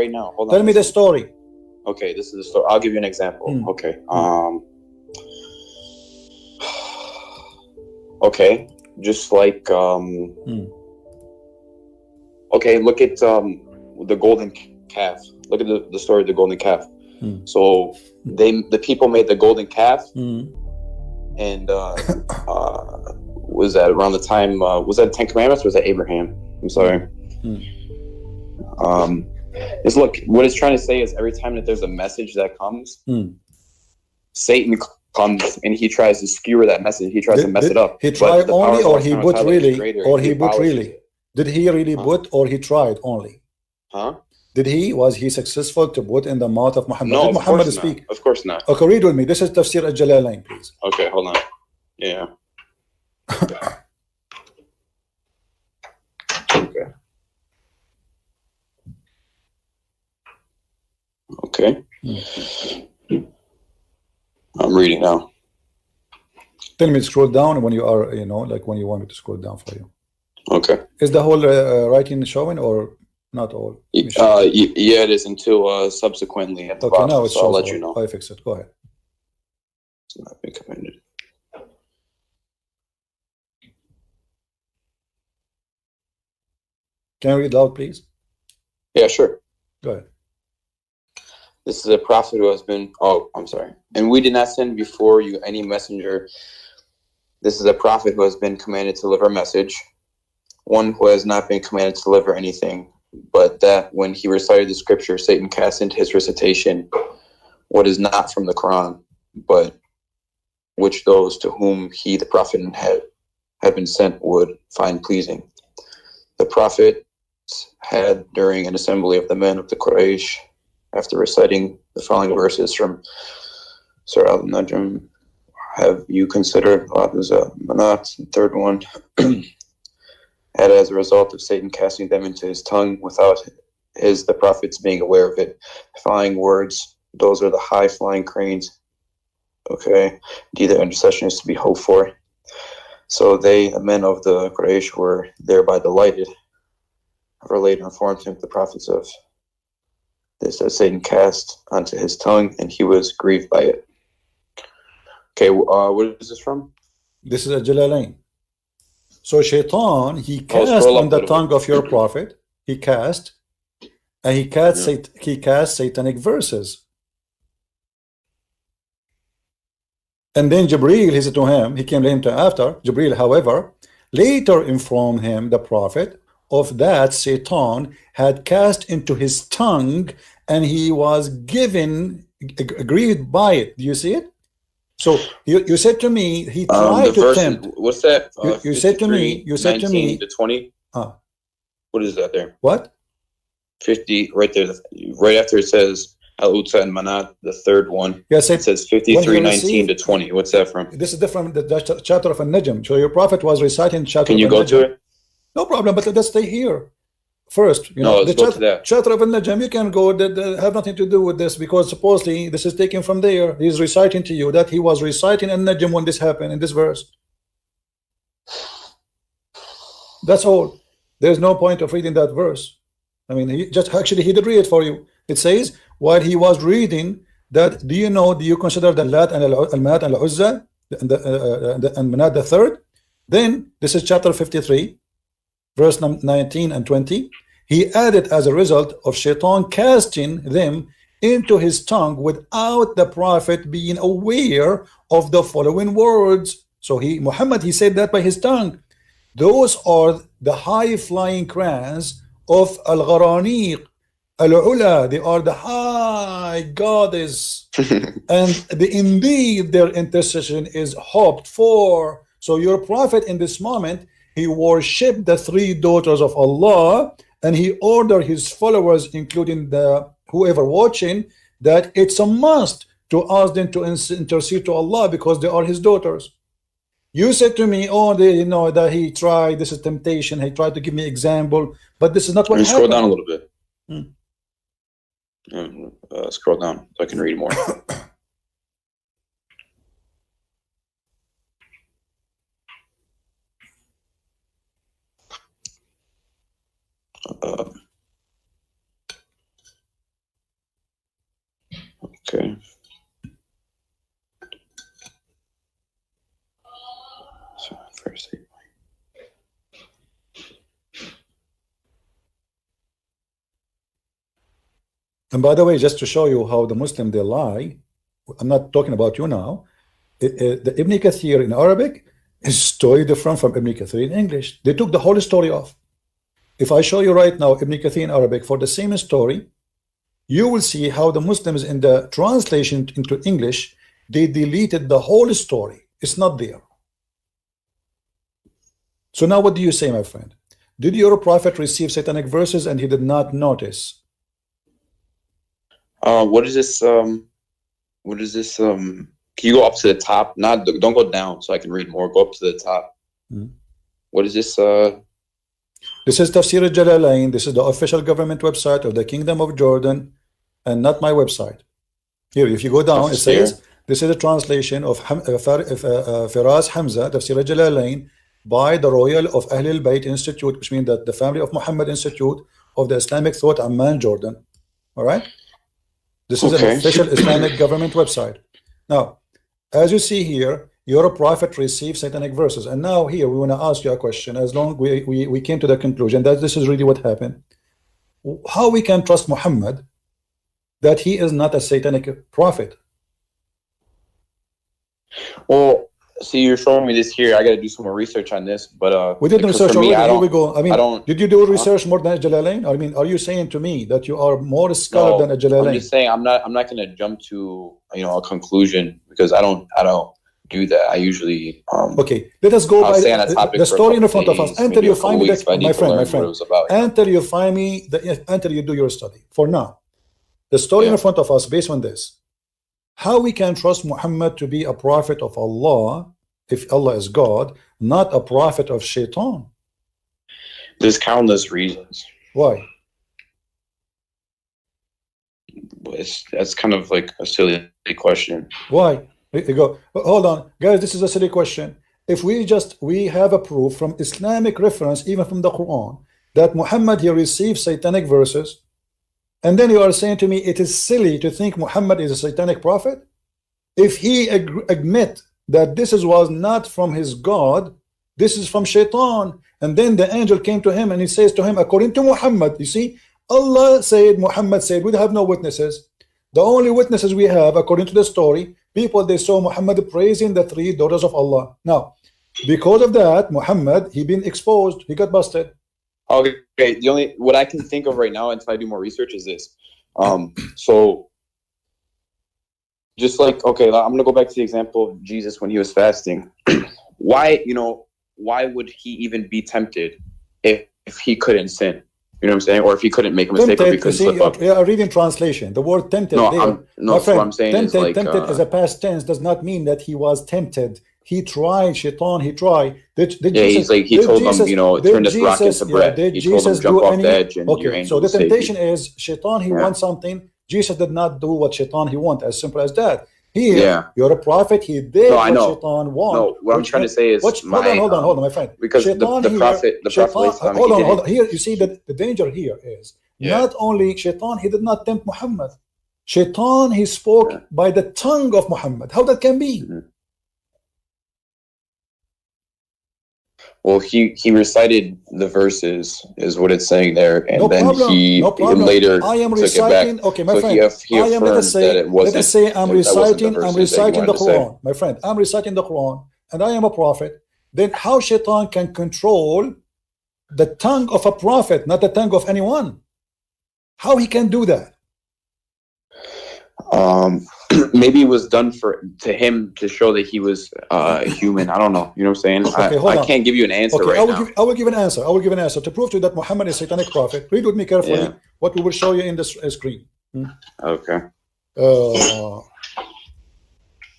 right now. Hold on. Tell me the story. Okay, this is the story. I'll give you an example. Okay. Okay. Just like okay, look at the golden calf. Look at the story of the golden calf. So the people made the golden calf, and was that around the time? Was that 10 Commandments? Or was that Abraham? I'm sorry. Is look, what it's trying to say is every time that there's a message that comes, Satan comes and he tries to skewer that message. He tries to mess it up. He tried only, or he put really, or he put really? Did he really put, or he tried only? Huh? Was he successful to put in the mouth of Muhammad? No, Did Muhammad speak? Of course not. Okay, read with me. This is Tafsir al-Jalalain, please. Okay, hold on. Yeah. Okay. Okay. I'm reading now. Tell me to scroll down when you are, like when you want me to scroll down for you. Okay. Is the whole writing showing or not all? Yeah, it is until subsequently at the bottom. Now it's so I'll let you know. I fix it. Go ahead. It's not been commended. Can you read loud, please? Yeah, sure. Go ahead. This is a prophet who has been, I'm sorry. And we did not send before you any messenger. This is a prophet who has been commanded to deliver a message. One who has not been commanded to deliver anything, but that when he recited the scripture, Satan cast into his recitation what is not from the Quran, but which those to whom he, the prophet, had been sent would find pleasing. The prophet had, during an assembly of the men of the Quraysh, after reciting the following verses from Surah Al-Najm, have you considered Manat, the third one, had as a result of Satan casting them into his tongue without the prophets being aware of it. Flying words, those are the high flying cranes. Okay, indeed their intercession is to be hoped for. So they, the men of the Quraysh, were thereby delighted. However, later informed him the prophets of this that Satan cast onto his tongue, and he was grieved by it. Okay, what is this from? This is a Jalalain. So Shaitan, he cast on the tongue of your prophet. He cast, and he cast satanic verses. And then Jibreel, he said to him, he came to him after. Jibreel, however, later informed him, the prophet, of that Satan had cast into his tongue, and he was grieved by it. Do you see it? So you said to me, he tried to tempt. What's that? You said to me, 19 to 20. What is that there? What? 50, right there, right after it says Al-Utsa and Manat, the third one. Yes, it says 53, 19 to 20. What's that from? This is different. The chapter of An-Najm. So your prophet was reciting chapter. Can you go to it? No problem, but let's stay here first. Let's go to that. Chapter of An-Najm, you can go. That have nothing to do with this, because supposedly this is taken from there. He's reciting to you that he was reciting An-Najm when this happened in this verse. That's all. There's no point of reading that verse. I mean, he did read it for you. It says while he was reading that, do you consider the Lat and Al-Manat and Al-Uzza and Manat the third? Then this is chapter 53, verse 19 and 20. He added, as a result of Shaitan casting them into his tongue without the prophet being aware of the following words. So Muhammad said that by his tongue. Those are the high flying crowns of Al-Gharaniq, Al-Ula. They are the high goddess, and indeed their intercession is hoped for. So your prophet in this moment, he worshipped the three daughters of Allah, and he ordered his followers, including whoever watching, that it's a must to ask them to intercede to Allah because they are his daughters. You said to me, that he tried, this is temptation, he tried to give me example, but this is not what happened. Scroll down a little bit. Scroll down so I can read more. And by the way, just to show you how the Muslim they lie, I'm not talking about you now. The Ibn Kathir in Arabic is totally different from Ibn Kathir in English. They took the whole story off. If I show you right now Ibn Kathir in Arabic for the same story, you will see how the Muslims in the translation into English, they deleted the whole story. It's not there. So now what do you say, my friend? Did your prophet receive satanic verses and he did not notice? What is this? What is this? Can you go up to the top? Don't go down so I can read more. Go up to the top. What is this? This is Tafsir al-Jalalain. This is the official government website of the Kingdom of Jordan and not my website. Here, if you go down, it says, this is a translation of Firas Hamza, Tafsir al-Jalalain, by the Royal of Ahl al-Bayt Institute, which means that the Family of Muhammad Institute of the Islamic Thought, Amman, Jordan. All right? This is an official Islamic government website. Now, as you see here, your prophet received satanic verses. And now here, we want to ask you a question. As long we came to the conclusion that this is really what happened. How we can trust Muhammad that he is not a satanic prophet? Well, see, you're showing me this here. I got to do some more research on this. But we did research already. Here we go. I mean, did you do research more than Jalalain? I mean, are you saying to me that you are more scholar than a Jalalain? I'm just saying I'm not going to jump to a conclusion because I don't do that. I usually okay. Let us go by the story in front of us until you find me my friend. Until you find me until you do your study. For now, the story in front of us based on this. How we can trust Muhammad to be a prophet of Allah if Allah is God, not a prophet of Shaitan? There's countless reasons. Why? That's kind of like a silly question. Why? You go, hold on, guys. This is a silly question. If we have a proof from Islamic reference, even from the Quran, that Muhammad he received satanic verses, and then you are saying to me it is silly to think Muhammad is a satanic prophet? If he admit that this was not from his God, this is from Shaitan, and then the angel came to him and he says to him, according to Muhammad, you see, Allah said, Muhammad said, we have no witnesses. The only witnesses we have, according to the story, people they saw Muhammad praising the 3 daughters of Allah. Now, because of that, Muhammad, he been exposed, he got busted. Okay, the only what I can think of right now until I do more research is this. So just like, okay, I'm gonna go back to the example of Jesus when he was fasting. Why would he even be tempted if he couldn't sin? You know what I'm saying? Or if he couldn't make a mistake, or if he couldn't slip up. Yeah, reading translation. The word tempted. What I'm saying is like tempted as a past tense does not mean that he was tempted. He tried, Shaitan, he tried. He told them, turn this rock into bread. He told them, jump off the edge. And okay, so the temptation is Shaitan, he wants something. Jesus did not do what Shaitan he want, as simple as that. Here, you're a prophet, he did what Shaitan want. No, what I'm trying to say is hold on, my friend. Because the prophet hold on. Here, you see that the danger here is not only Shaitan, he did not tempt Muhammad. Shaitan, he spoke by the tongue of Muhammad. How that can be? Well, he recited the verses, is what it's saying there, and he later I am took reciting, it back. Okay, my friend. He affirmed that it wasn't. Let us say I'm reciting the Quran, my friend. I'm reciting the Quran, and I am a prophet. Then how Shaitan can control the tongue of a prophet, not the tongue of anyone? How he can do that? Maybe it was done to him to show that he was human. I don't know. You know what I'm saying? Okay, I can't give you an answer right now. I will give an answer. I will give an ansso to prove to you that Muhammad is a satanic prophet. Read with me carefully what we will show you in the screen. Okay. The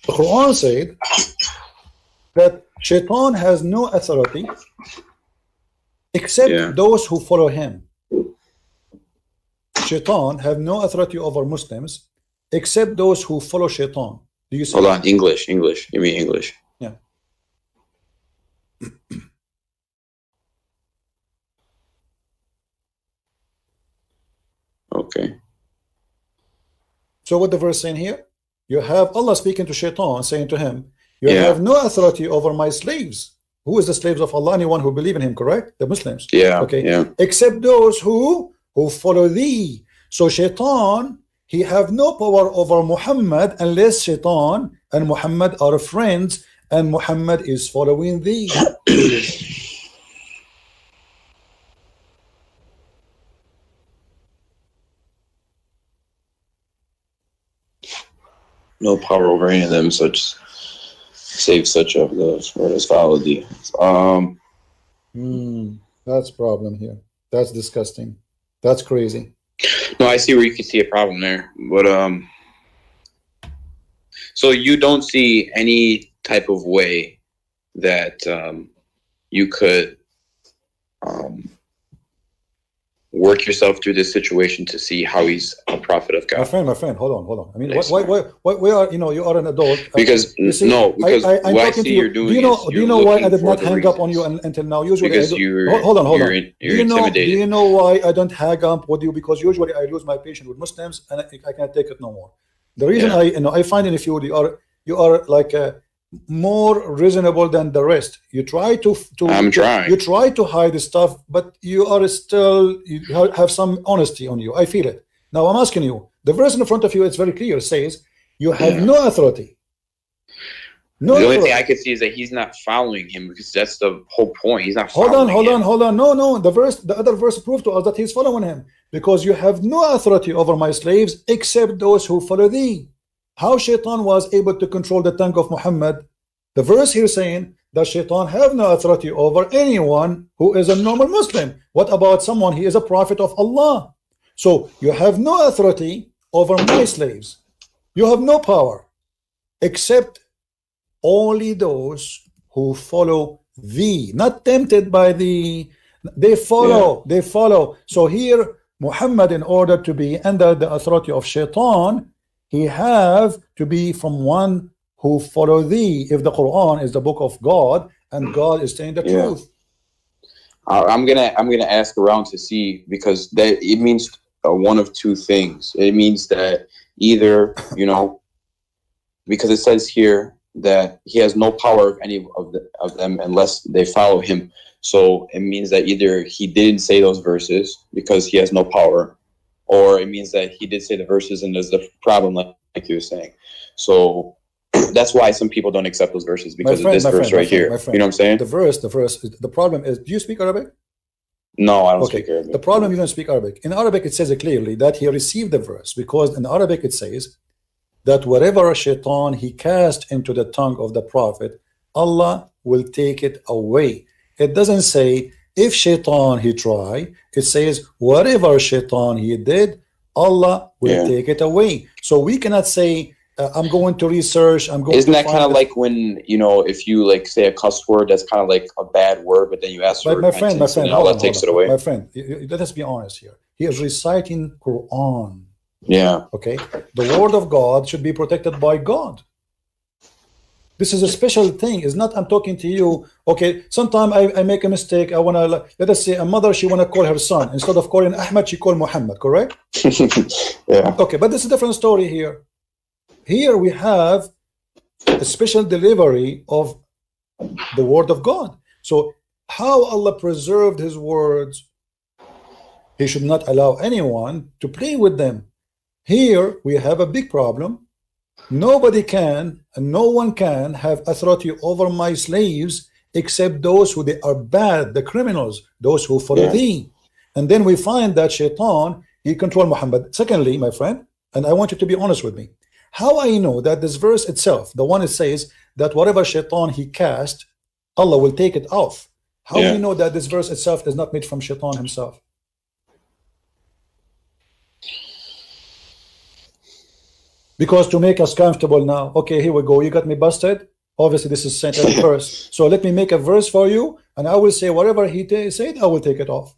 Quran said that Shaitan has no authority except those who follow him. Shaitan have no authority over Muslims except those who follow Shaitan. Do you see? Hold on, English. You mean English? Yeah. Okay. So what the verse saying here? You have Allah speaking to Shaitan, saying to him, you have no authority over my slaves. Who is the slaves of Allah? Anyone who believe in him, correct? The Muslims. Yeah. Okay. Yeah. Except those who follow thee. So Shaitan, he have no power over Muhammad unless Shaitan and Muhammad are friends and Muhammad is following thee. No power over any of them, such save such of those where has followed thee. That's problem here. That's disgusting. That's crazy. No, I see where you can see a problem there, but so you don't see any type of way that you could work yourself through this situation to see how he's a prophet of God. My friend, hold on. I mean, why are you are an adult? Because see, because I'm what I talking see to you. you're doing. Do you know why I did not hang up on you until now? Usually, because hold on. You're intimidated. Do you know why I don't hang up with you? Because usually I lose my patience with Muslims and I can't take it no more. The reason I find in if you are like more reasonable than the rest. You try to you try to hide stuff, but you are still, you have some honesty on you. I feel it. Now I'm asking you, the verse in front of you, it's very clear. It says you have no authority. No. The only thing I could see is that he's not following him, because that's the whole point. He's not hold following on. No. The other verse proved to us that he's following him, because you have no authority over my slaves except those who follow thee. How Shaitan was able to control the tongue of Muhammad? The verse here saying that Shaitan have no authority over anyone who is a normal Muslim. What about someone he is a prophet of Allah? So you have no authority over my slaves. You have no power except only those who follow thee, not tempted by thee. They follow. So here Muhammad, in order to be under the authority of Shaitan, he have to be from one who follow thee. If the Quran is the book of God and God is saying the truth. I'm gonna ask around to see, because that it means one of two things. It means that either, because it says here that he has no power of any of them unless they follow him. So it means that either he didn't say those verses because he has no power, or it means that he did say the verses and there's the problem, like you were saying. So that's why some people don't accept those verses, because of this verse right here. You know what I'm saying? The verse. The problem is, do you speak Arabic? No, I don't speak Arabic. The problem, you don't speak Arabic. In Arabic, it says it clearly that he received the verse, because in Arabic it says that whatever a Shaitan he cast into the tongue of the prophet, Allah will take it away. It doesn't say if Shaitan he try. It says whatever Shaitan he did, Allah will take it away. So we cannot say I'm going to research. Isn't that kind of like when, if you like say a cuss word that's kind of like a bad word, but then you ask for repentance and Allah takes it away? My friend, let us be honest here. He is reciting Quran. Yeah. Okay. The word of God should be protected by God. This is a special thing. It's not I'm talking to you. Okay. Sometimes I make a mistake. I want to, let us say a mother, she want to call her son. Instead of calling Ahmed, she call Muhammad, correct? Yeah. Okay. But this is a different story here. Here we have a special delivery of the word of God. So how Allah preserved his words, he should not allow anyone to play with them. Here we have a big problem. Nobody can and no one can have authority over my slaves except those who they are bad, the criminals, those who follow thee. And then we find that Shaitan, he controlled Muhammad. Secondly, my friend, and I want you to be honest with me, how I know that this verse itself, the one it says that whatever Shaitan he cast, Allah will take it off. How do we know that this verse itself is not made from Shaitan himself? Because to make us comfortable now, okay, here we go. You got me busted. Obviously, this is sent as a verse. So let me make a verse for you, and I will say whatever he said, I will take it off.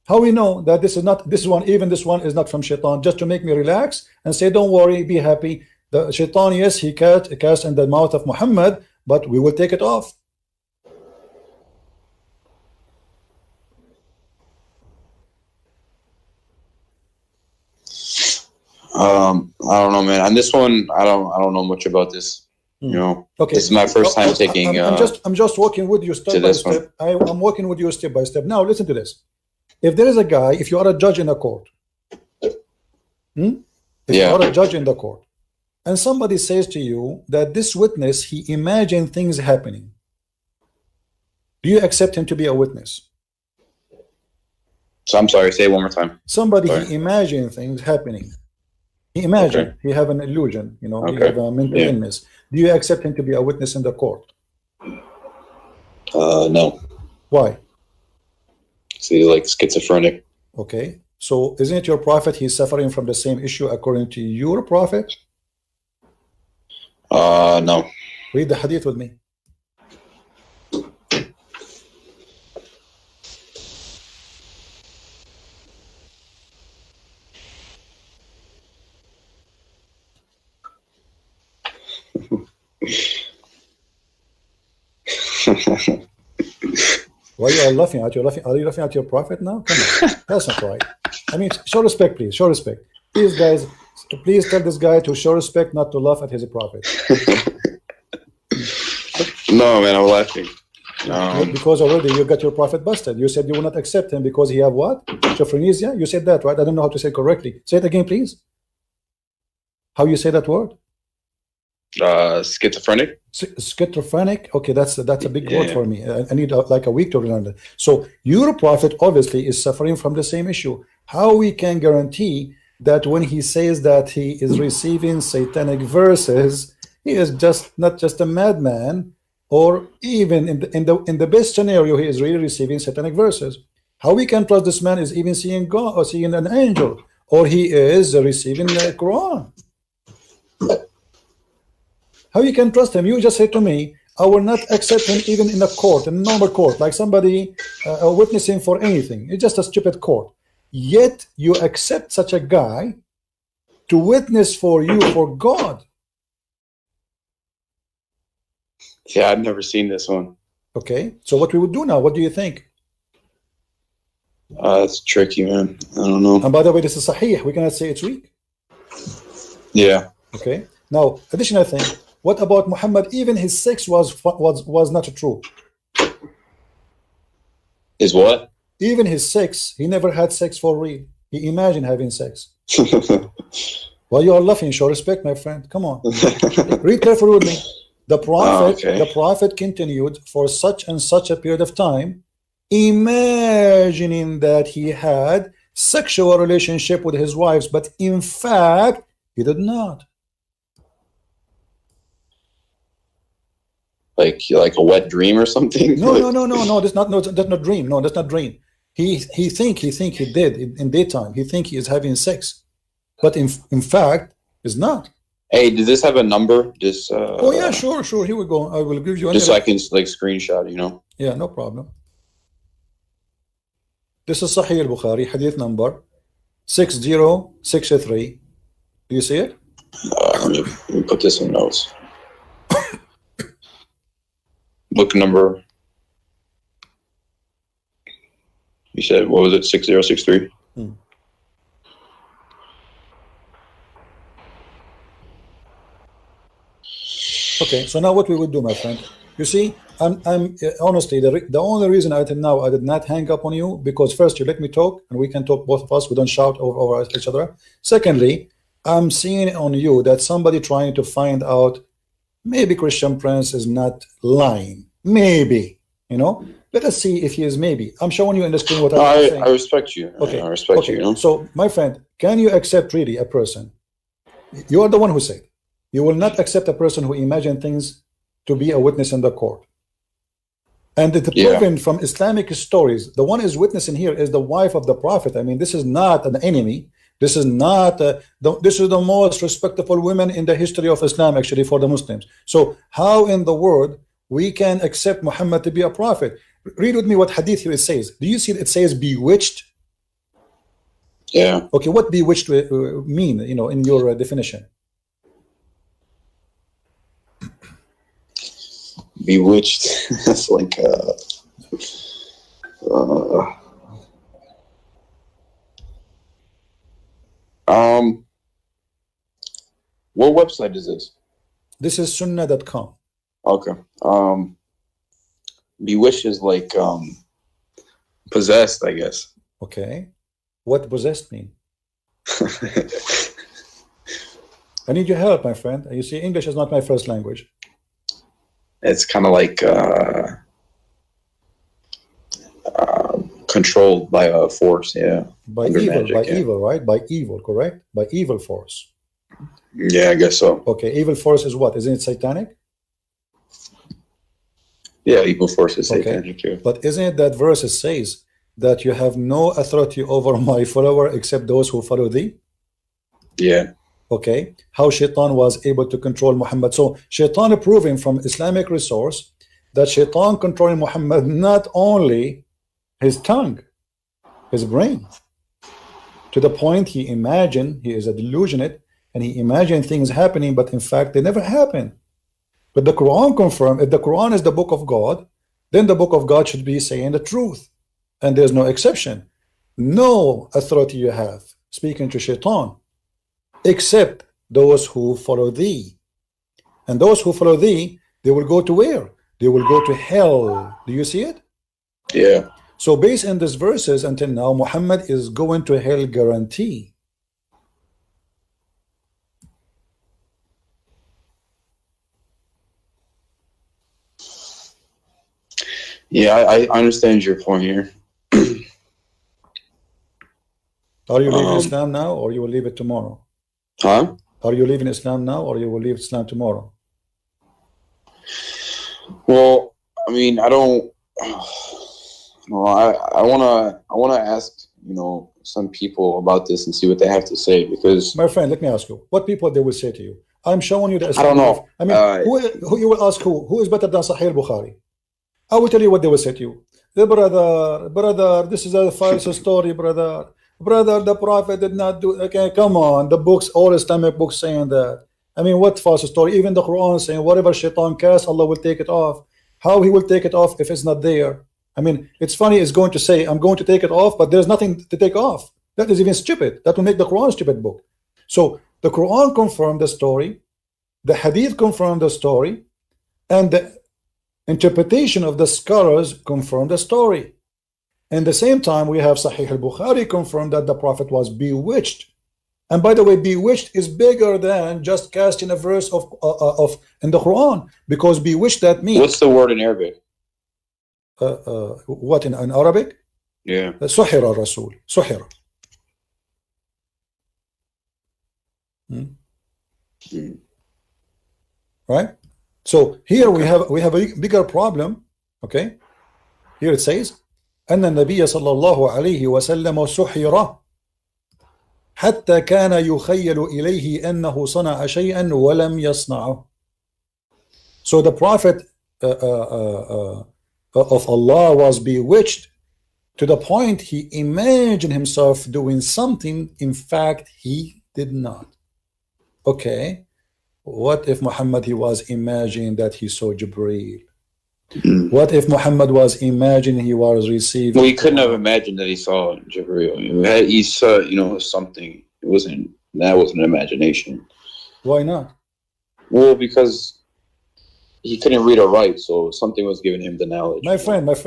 How we know that this is not this one, even this one is not from Shaitan, just to make me relax and say, don't worry, be happy. The Shaitan, yes, he cast in the mouth of Muhammad, but we will take it off. I don't know, man. On this one, I don't know much about this. Okay. This is my first time taking. I'm just walking with you step by step. I'm walking with you step by step. Now listen to this. If there is a guy, if you are a judge in a court, If you are a judge in the court, and somebody says to you that this witness, he imagined things happening, do you accept him to be a witness? So I'm sorry, say it one more time. Somebody, he imagined things happening. He imagined, he have an illusion, you know, he have a mental illness. Do you accept him to be a witness in the court? No. Why? See, like schizophrenic. Okay, so isn't it your prophet? He's suffering from the same issue according to your prophet? No. Read the hadith with me. Why you are laughing at? Are you laughing at your prophet now? Come on, that's not right. I mean, show respect, please. Show respect, please, guys. Please tell this guy to show respect, not to laugh at his prophet. No, man, I'm laughing. Because already you got your prophet busted. You said you will not accept him because he have what? Schizophrenia? You said that, right? I don't know how to say it correctly. Say it again, please. How you say that word? Schizophrenic. Schizophrenic. Okay, that's a big word for me. I need like a week to learn it. So your prophet obviously is suffering from the same issue. How we can guarantee that when he says that he is receiving satanic verses, he is just not just a madman, or even in the best scenario, he is really receiving satanic verses? How we can trust this man is even seeing God or seeing an angel, or he is receiving the Quran? How you can trust him? You just say to me, I will not accept him even in a court, in a normal court, like somebody witnessing for anything. It's just a stupid court. Yet you accept such a guy to witness for you for God. Yeah, I've never seen this one. Okay, so what we would do now? What do you think? It's tricky, man. I don't know. And by the way, this is sahih. We cannot say it's weak. Yeah. Okay. Now, additional thing. What about Muhammad? Even his sex was not true. Is what? Even his sex, he never had sex for real. He imagined having sex. Well, you are laughing. Show respect, my friend. Come on. Read carefully with me. The prophet continued for such and such a period of time, imagining that he had sexual relationship with his wives, but in fact, he did not. Like a wet dream or something? No. That's not dream. No, that's not dream. He think he did in daytime. He think he is having sex, but in fact, is not. Hey, does this have a number? Just oh yeah, sure. Here we go. I will give you just so I can like screenshot, you know. Yeah, no problem. This is Sahih al-Bukhari, hadith number 6063. Do you see it? Let me put this in notes. Book number. You said, what was it? 6063? Okay, so now what we would do, my friend, you see, I'm honestly, the only reason until now I did not hang up on you, because first you let me talk and we can talk, both of us, we don't shout over each other. Secondly, I'm seeing on you that somebody trying to find out maybe Christian Prince is not lying. Maybe, you know, let us see if he is maybe. I'm showing you in the screen what I'm saying. I respect you. Okay, I respect you, you know? So my friend, can you accept really a person? You are the one who said you will not accept a person who imagine things to be a witness in the court. And it's proven from Islamic stories. The one is witnessing here is the wife of the prophet. I mean, this is not an enemy. This is not this is the most respectable woman in the history of Islam, actually, for the Muslims. So how in the world we can accept Muhammad to be a prophet? Read with me what hadith here it says. Do you see it says bewitched? Yeah. Okay, what bewitched mean, you know, in your definition? Bewitched. That's like what website is this? This is sunnah.com. Okay. Bewitched is like possessed, I guess. Okay. What possessed mean? I need your help, my friend. You see, English is not my first language. It's kind of like controlled by a force, yeah. By evil, right? By evil, correct? By evil force. Yeah, I guess so. Okay, evil force is what? Isn't it satanic? Yeah, evil force is satanic too. But isn't it that verse says that you have no authority over my follower except those who follow thee? Yeah. Okay, how Shaitan was able to control Muhammad. So Shaitan proving from Islamic resource that Shaitan controlling Muhammad not only his tongue, his brain, to the point he imagined, he is a delusionate, and he imagined things happening, but in fact they never happen. But the Quran confirmed, if the Quran is the book of God, then the book of God should be saying the truth, and there's no exception. No authority you have speaking to Shaitan except those who follow thee, and those who follow thee, they will go to where? They will go to hell. Do you see it? Yeah. So based on these verses, until now Muhammad is going to hell guarantee. Yeah, I understand your point here. Are you leaving Islam now, or you will leave it tomorrow? Huh? Are you leaving Islam now, or you will leave Islam tomorrow? Well, I mean, I don't. Well, I wanna ask, you know, some people about this and see what they have to say, because my friend, let me ask you, what people they will say to you? I'm showing you the Islam. I don't know. I mean, who you will ask who is better than Sahih Bukhari? I will tell you what they will say to you. The brother, this is a false story, brother. The Prophet did not do. Okay, come on. The books, all Islamic books saying that. I mean, what false story? Even the Quran saying whatever Shaitan casts, Allah will take it off. How he will take it off if it's not there? I mean, it's funny. It's going to say, I'm going to take it off, but there's nothing to take off. That is even stupid. That will make the Quran a stupid book. So the Quran confirmed the story, the Hadith confirmed the story, and the interpretation of the scholars confirmed the story. And the same time, we have Sahih al-Bukhari confirmed that the Prophet was bewitched. And by the way, bewitched is bigger than just casting a verse of in the Quran, because bewitched, that means. What's the word in Arabic? What in Arabic? Yeah. Suhira al-Rasul. Suhira. Right? So here we have a bigger problem. Okay, here it says أن النبي صلى الله عليه وسلم سحر حتى كان يخيل إليه أنه صنع شيئا ولم يصنعه. So the Prophet of Allah was bewitched to the point he imagined himself doing something, in fact he did not. Okay, what if Muhammad, he was imagining that he saw Jibreel? What if Muhammad was imagining he was receiving? Well, he couldn't have imagined that he saw Jibreel. He saw, you know, something. That wasn't imagination. Why not? Well, because he couldn't read or write, so something was giving him the knowledge. My friend, what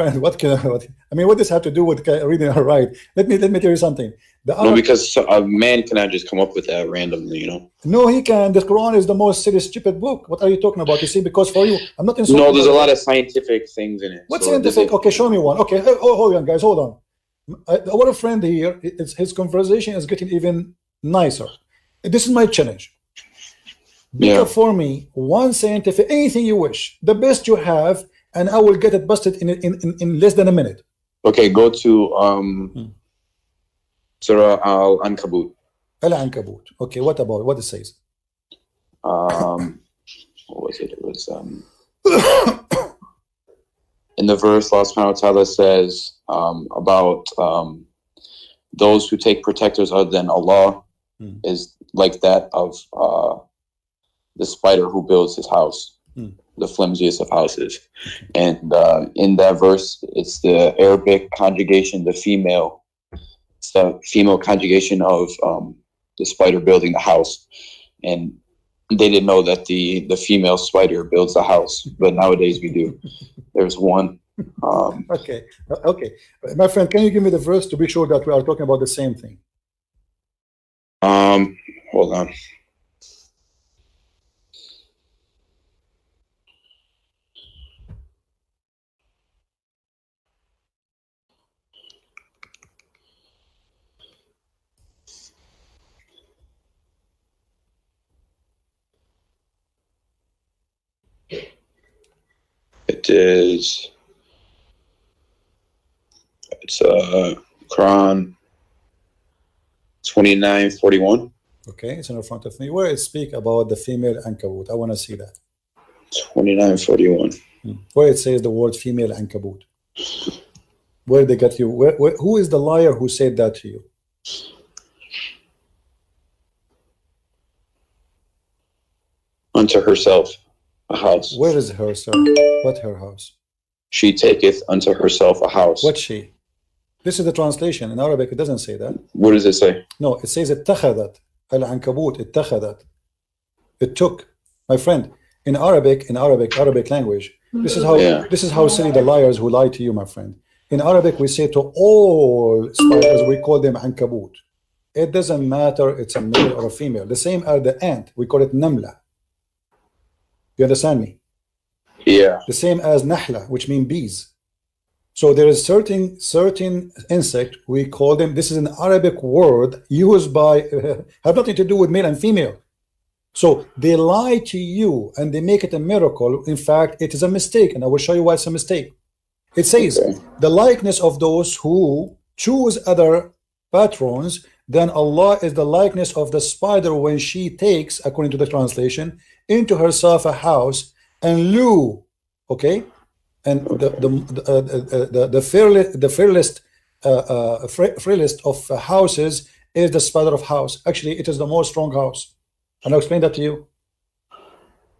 does have to do with reading or write? Let me tell you something. No, because a man cannot just come up with that randomly, you know. No, he can. The Quran is the most silly, stupid book. What are you talking about? You see, because for you, I'm not insulting. No, there's a lot of scientific things in it. What's scientific? Okay, show me one. Okay, hold on, guys, hold on. Our friend here, his conversation is getting even nicer. This is my challenge. Pick up for me one scientific, anything you wish, the best you have, and I will get it busted in less than a minute. Okay, go to Surah Al-Ankabut. Al-Ankabut. Okay, what it says? What was it? It was in the verse, Allah subhanahu wa ta'ala says about those who take protectors other than Allah is like that of the spider who builds his house, the flimsiest of houses. And in that verse, it's the Arabic conjugation, the female conjugation of the spider building the house. And they didn't know that the female spider builds the house, but nowadays we do. There's one. Okay. My friend, can you give me the verse to be sure that we are talking about the same thing? Hold on. It is. It's Quran 29:41. Okay, it's in front of me. Where it speak about the female ankabut. I want to see that. 29:41. Where it says the word female ankabut. Where they got you? Who is the liar who said that to you? Unto herself a house. Where is her, sir? What her house? She taketh unto herself a house. What she? This is the translation. In Arabic, it doesn't say that. What does it say? No, it says اتخذت. Al-ankabut, اتخذت. It took. My friend, in Arabic language, this is how silly the liars who lie to you, my friend. In Arabic, we say to all spiders, we call them ankabut. It doesn't matter it's a male or a female. The same as the ant, we call it namla. You understand me? Yeah. The same as nahla, which means bees. So there is certain insect, we call them, this is an Arabic word used by, have nothing to do with male and female. So they lie to you and they make it a miracle. In fact, it is a mistake, and I will show you why it's a mistake. It says, the likeness of those who choose other patrons, then Allah is the likeness of the spider when she takes, according to the translation, into herself a house, and Lu, okay, and the frailest of houses is the spider of house. Actually, it is the most strong house, and I'll explain that to you.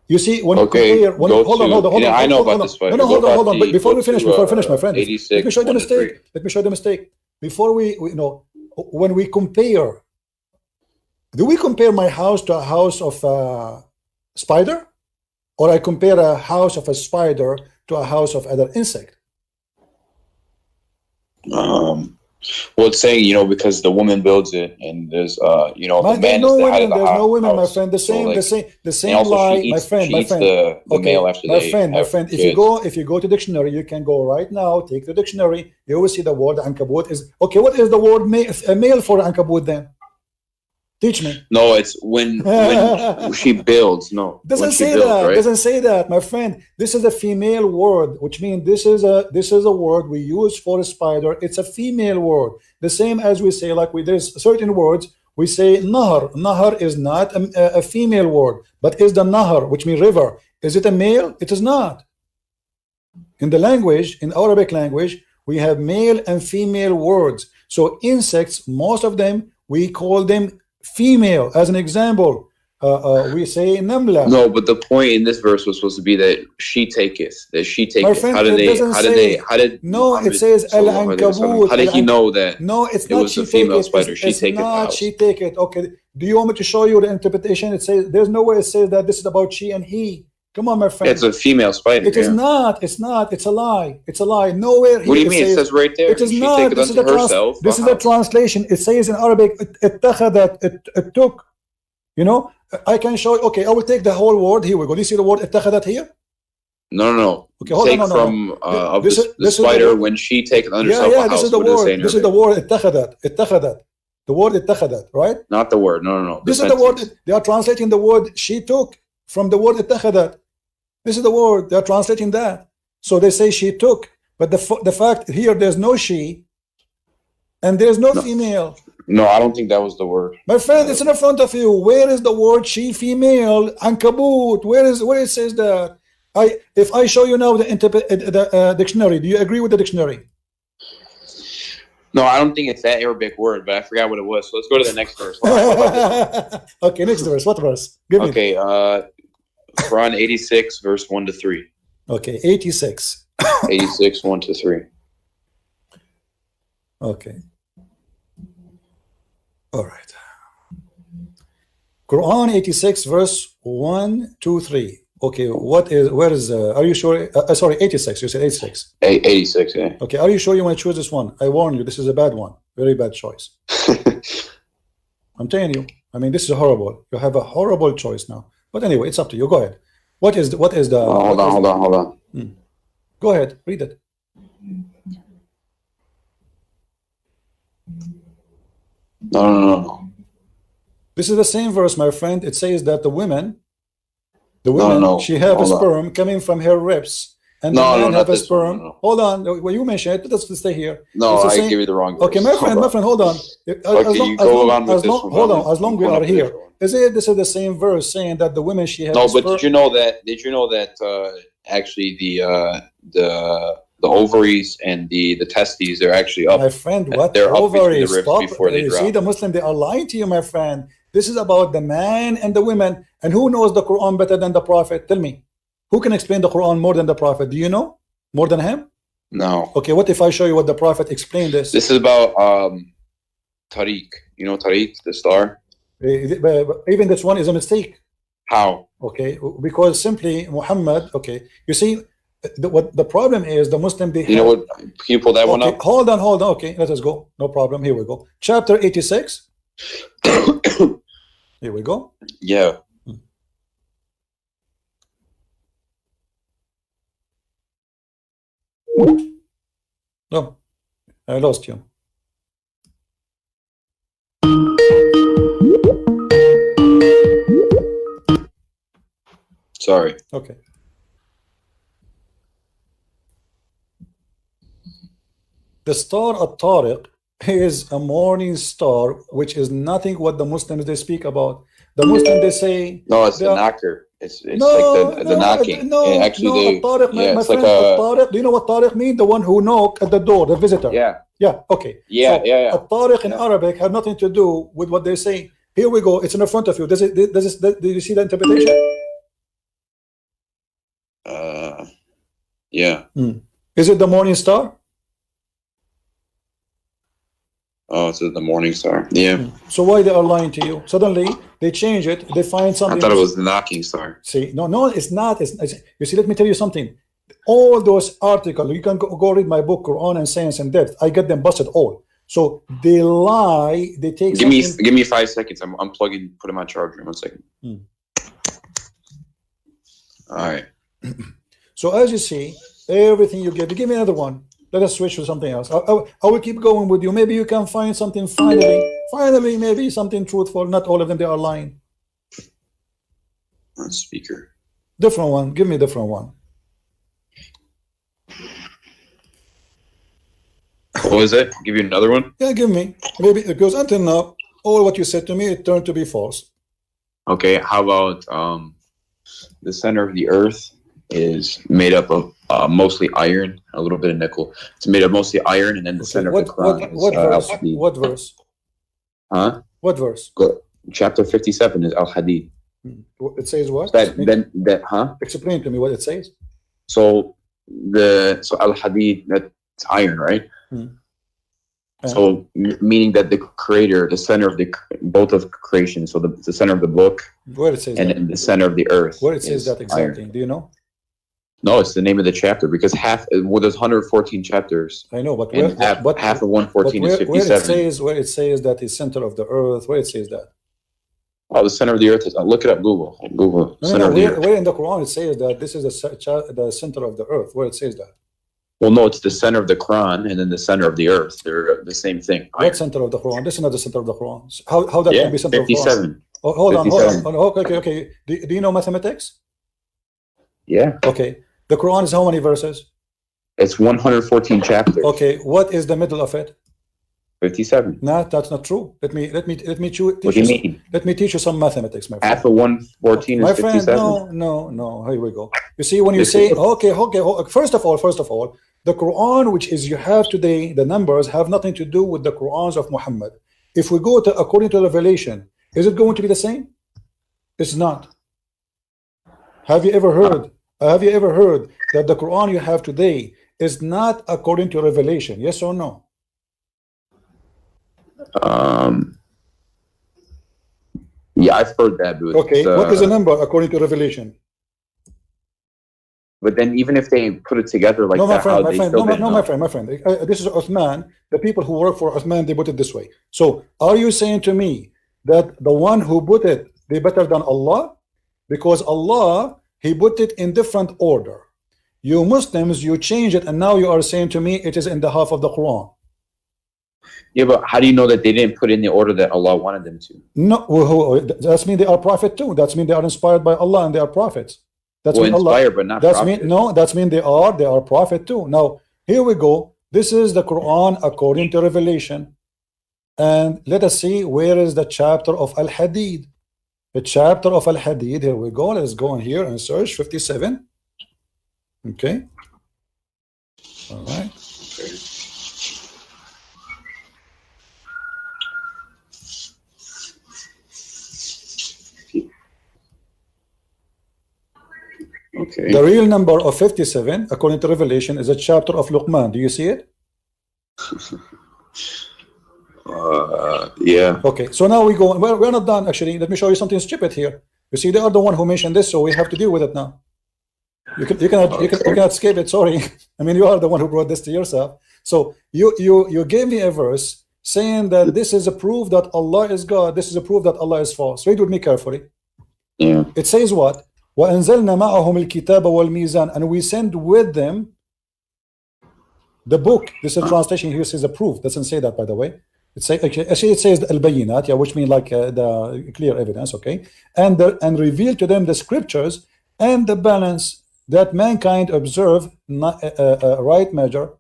You see, when you compare, hold on. I know about this spider. No, hold on. But before we finish, my friend, 86, let me show you the mistake. Let me show you the mistake. Before we when we compare, do we compare my house to a house of a spider, or I compare a house of a spider to a house of other insect? Well, it's saying, because the woman builds it, and there's, the man is the head of the house. There's no women, my friend. The same lie, my friend. The male after my friend. If you go to dictionary, you can go right now. Take the dictionary. You will see the word ankabut is okay. What is the word male for ankabut then? Teach me. No, it's when she builds. No, doesn't say that. Right? Doesn't say that, my friend. This is a female word, which means this is a word we use for a spider. It's a female word. The same as we say, there's certain words we say nahar. Nahar is not a female word, but is the nahar, which means river. Is it a male? It is not. In the language, in Arabic language, we have male and female words. So insects, most of them, we call them female. As an example, we say namla. No, but the point in this verse was supposed to be that she taketh. That she taketh. My friend, it says al-ankabut. How did he know that? No, it's it not. Was a female spider. She taketh. Not she take it. Okay. Do you want me to show you the interpretation? It says there's no way it says that this is about she and he. Come on, my friend. It's a female spider. It is not. It's not. It's a lie. It's a lie. Nowhere. What do you mean? It says right there. It is not. This is the translation. It says in Arabic, it took. I can show. Okay, I will take the whole word. Here we go. Do you see the word اتخذت here? No. Okay, hold on. From the spider when she takes under herself a house. This is the word. This is the word اتخذت. The word اتخذت, right? Not the word. No. This is the word. They are translating the word she took from the word اتخذت. This is the word. They are translating that. So they say she took, but the fact here there's no she, and there's no female. No, I don't think that was the word. My friend, it's in front of you. Where is the word she female ankabut? Where it says that? If I show you now the dictionary, do you agree with the dictionary? No, I don't think it's that Arabic word, but I forgot what it was. So let's go to the next verse. Okay, next verse. What verse? Give me. Okay, Quran 86, verse 1 to 3. Okay, 86. 86, 1 to 3. Okay. All right. Quran 86, verse 1, 2, 3. Okay, are you sure? Sorry, 86. You said 86. 86, yeah. Okay, are you sure you want to choose this one? I warn you, this is a bad one. Very bad choice. I'm telling you. I mean, this is horrible. You have a horrible choice now. But anyway, it's up to you. Go ahead. What is the? Hold on. Go ahead. Read it. No. This is the same verse, my friend. It says that the woman, no. she have a sperm coming from her ribs, and the man have a this one, sperm. no. Hold on, well, you mentioned it. Let's stay here. No, It's the I same- give you the wrong verse. Okay, my friend, hold on. Okay, you go on with this one. Hold on, as long we Going are up to here. this one. Is it this is the same verse saying that the women she has No, sperm? but did you know that actually the ovaries and the testes, they're actually up. My friend, what They're up between the ovaries? ribs Stop. before they You drop. see, the Muslim, they are lying to you, my friend. This is about the man and the women. And who knows the Quran better than the Prophet? Tell me. Who can explain the Quran more than the Prophet? Do you know? More than him? No. Okay, what if I show you what the Prophet explained this? This is about Tariq. You know Tariq, the star? Even this one is a mistake. How? Okay, because simply Muhammad, okay, you see, what the problem is, the Muslim, they You know what? Can you pull that one okay, up? hold on, okay, let us go, no problem, here we go, chapter 86. Here we go. Yeah. No, I lost you. Sorry. Okay. The star at-Tariq is a morning star, which is nothing what the Muslims they speak about. The Muslims they say No, it's they the are- knocker. It's like the knocking. No, Yeah, actually, At-Tariq, yeah, my it's like friend, a At-Tariq, do you know what Tariq mean? The one who knock at the door, the visitor. yeah. Yeah, okay. Yeah, So, yeah. At-Tariq in Yeah. Arabic have nothing to do with what they say. Here we go. It's in front of you. Do you see the interpretation? Yeah. Is it the morning star? Oh, it's the morning star. Yeah. So why they are lying to you? Suddenly they change it. They find something. I thought it was the knocking star. See, no, it's not. You see, let me tell you something. All those articles, you can go read my book, Quran and Science in Depth. I get them busted all. So they lie. They take. Give me 5 seconds. I'm unplugging, putting my charger. 1 second. All right. So as you see, everything you give me another one. Let us switch to something else. I will keep going with you. Maybe you can find something finally, maybe something truthful. Not all of them, they are lying. Speaker. Different one. Give me a different one. What was it? Give you another one? Yeah, give me. Maybe because until now, all what you said to me, it turned to be false. Okay. How about the center of the earth is made up of mostly iron, a little bit of nickel. It's made of mostly iron, and then the center of the Quran what is verse? What verse? Huh? What verse? Chapter 57 is Al-Hadid. It says what? Huh? Explain to me what it says. So Al-Hadid, that's iron, right? So meaning that the creator, the center of both of creation, so the center of the book, where it says and that? then the center of the earth. Where it says that exactly? Iron. Do you know? No, it's the name of the chapter because there's 114 chapters. I know, but And half of 114 is 57. Where it says that is center of the earth, where it says that? Oh, the center of the earth is. Look it up. Google. Center of the earth. Where in the Quran it says that this is the center of the earth? Where it says that? Well, no, it's the center of the Quran and then the center of the earth. They're the same thing. What center of the Quran? This is not the center of the Quran. How that can be center of the Quran? 57. Oh, hold on. 57. Okay. Do you know mathematics? Yeah. Okay. The Quran is how many verses? It's 114 chapters. Okay. What is the middle of it? 57. No, that's not true. Let me What do you mean? Let me teach you some mathematics, my friend. Half of 114 My is friend, 57. no. Here we go. You see, when you say okay. First of all, the Quran, which is you have today, the numbers have nothing to do with the Qurans of Muhammad. If we go to according to Revelation, is it going to be the same? It's not. Have you ever heard that the Quran you have today is not according to Revelation? Yes or no? Yeah, I've heard that. But okay, what is the number according to Revelation? But then, even if they put it together like my friend. This is Uthman. The people who work for Uthman, they put it this way. So, are you saying to me that the one who put it, they better than Allah? Because Allah, He put it in different order. You Muslims, you change it, and now you are saying to me it is in the half of the Quran. Yeah, but how do you know that they didn't put in the order that Allah wanted them to? No, that's mean they are prophet too. That's mean they are inspired by Allah and they are prophets. That's well, mean Allah. inspired, but not That's prophet. mean no. That's mean they are prophet too. Now here we go. This is the Quran according to Revelation, and let us see where is the chapter of Al Hadid. The chapter of Al Hadid. Here we go. Let's go in here and search 57. Okay. All right. Okay. The real number of 57, according to Revelation, is a chapter of Luqman. Do you see it? Yeah. Okay. So now we go. We're not done actually. Let me show you something stupid here. You see, they are the one who mentioned this, so we have to deal with it now. You cannot escape it. Sorry. I mean, you are the one who brought this to yourself. So you gave me a verse saying that this is a proof that Allah is God. This is a proof that Allah is false. Read with me carefully. Yeah. It says what? وَأَنزَلْنَا مَعَهُمُ الْكِتَابَ وَالْمِيزَانَ, and we send with them the book. This is translation here says a proof. Doesn't say that, by the way. It say actually it says al-bayinat, yeah, which means like the clear evidence, okay, and reveal to them the scriptures and the balance that mankind observe right measure,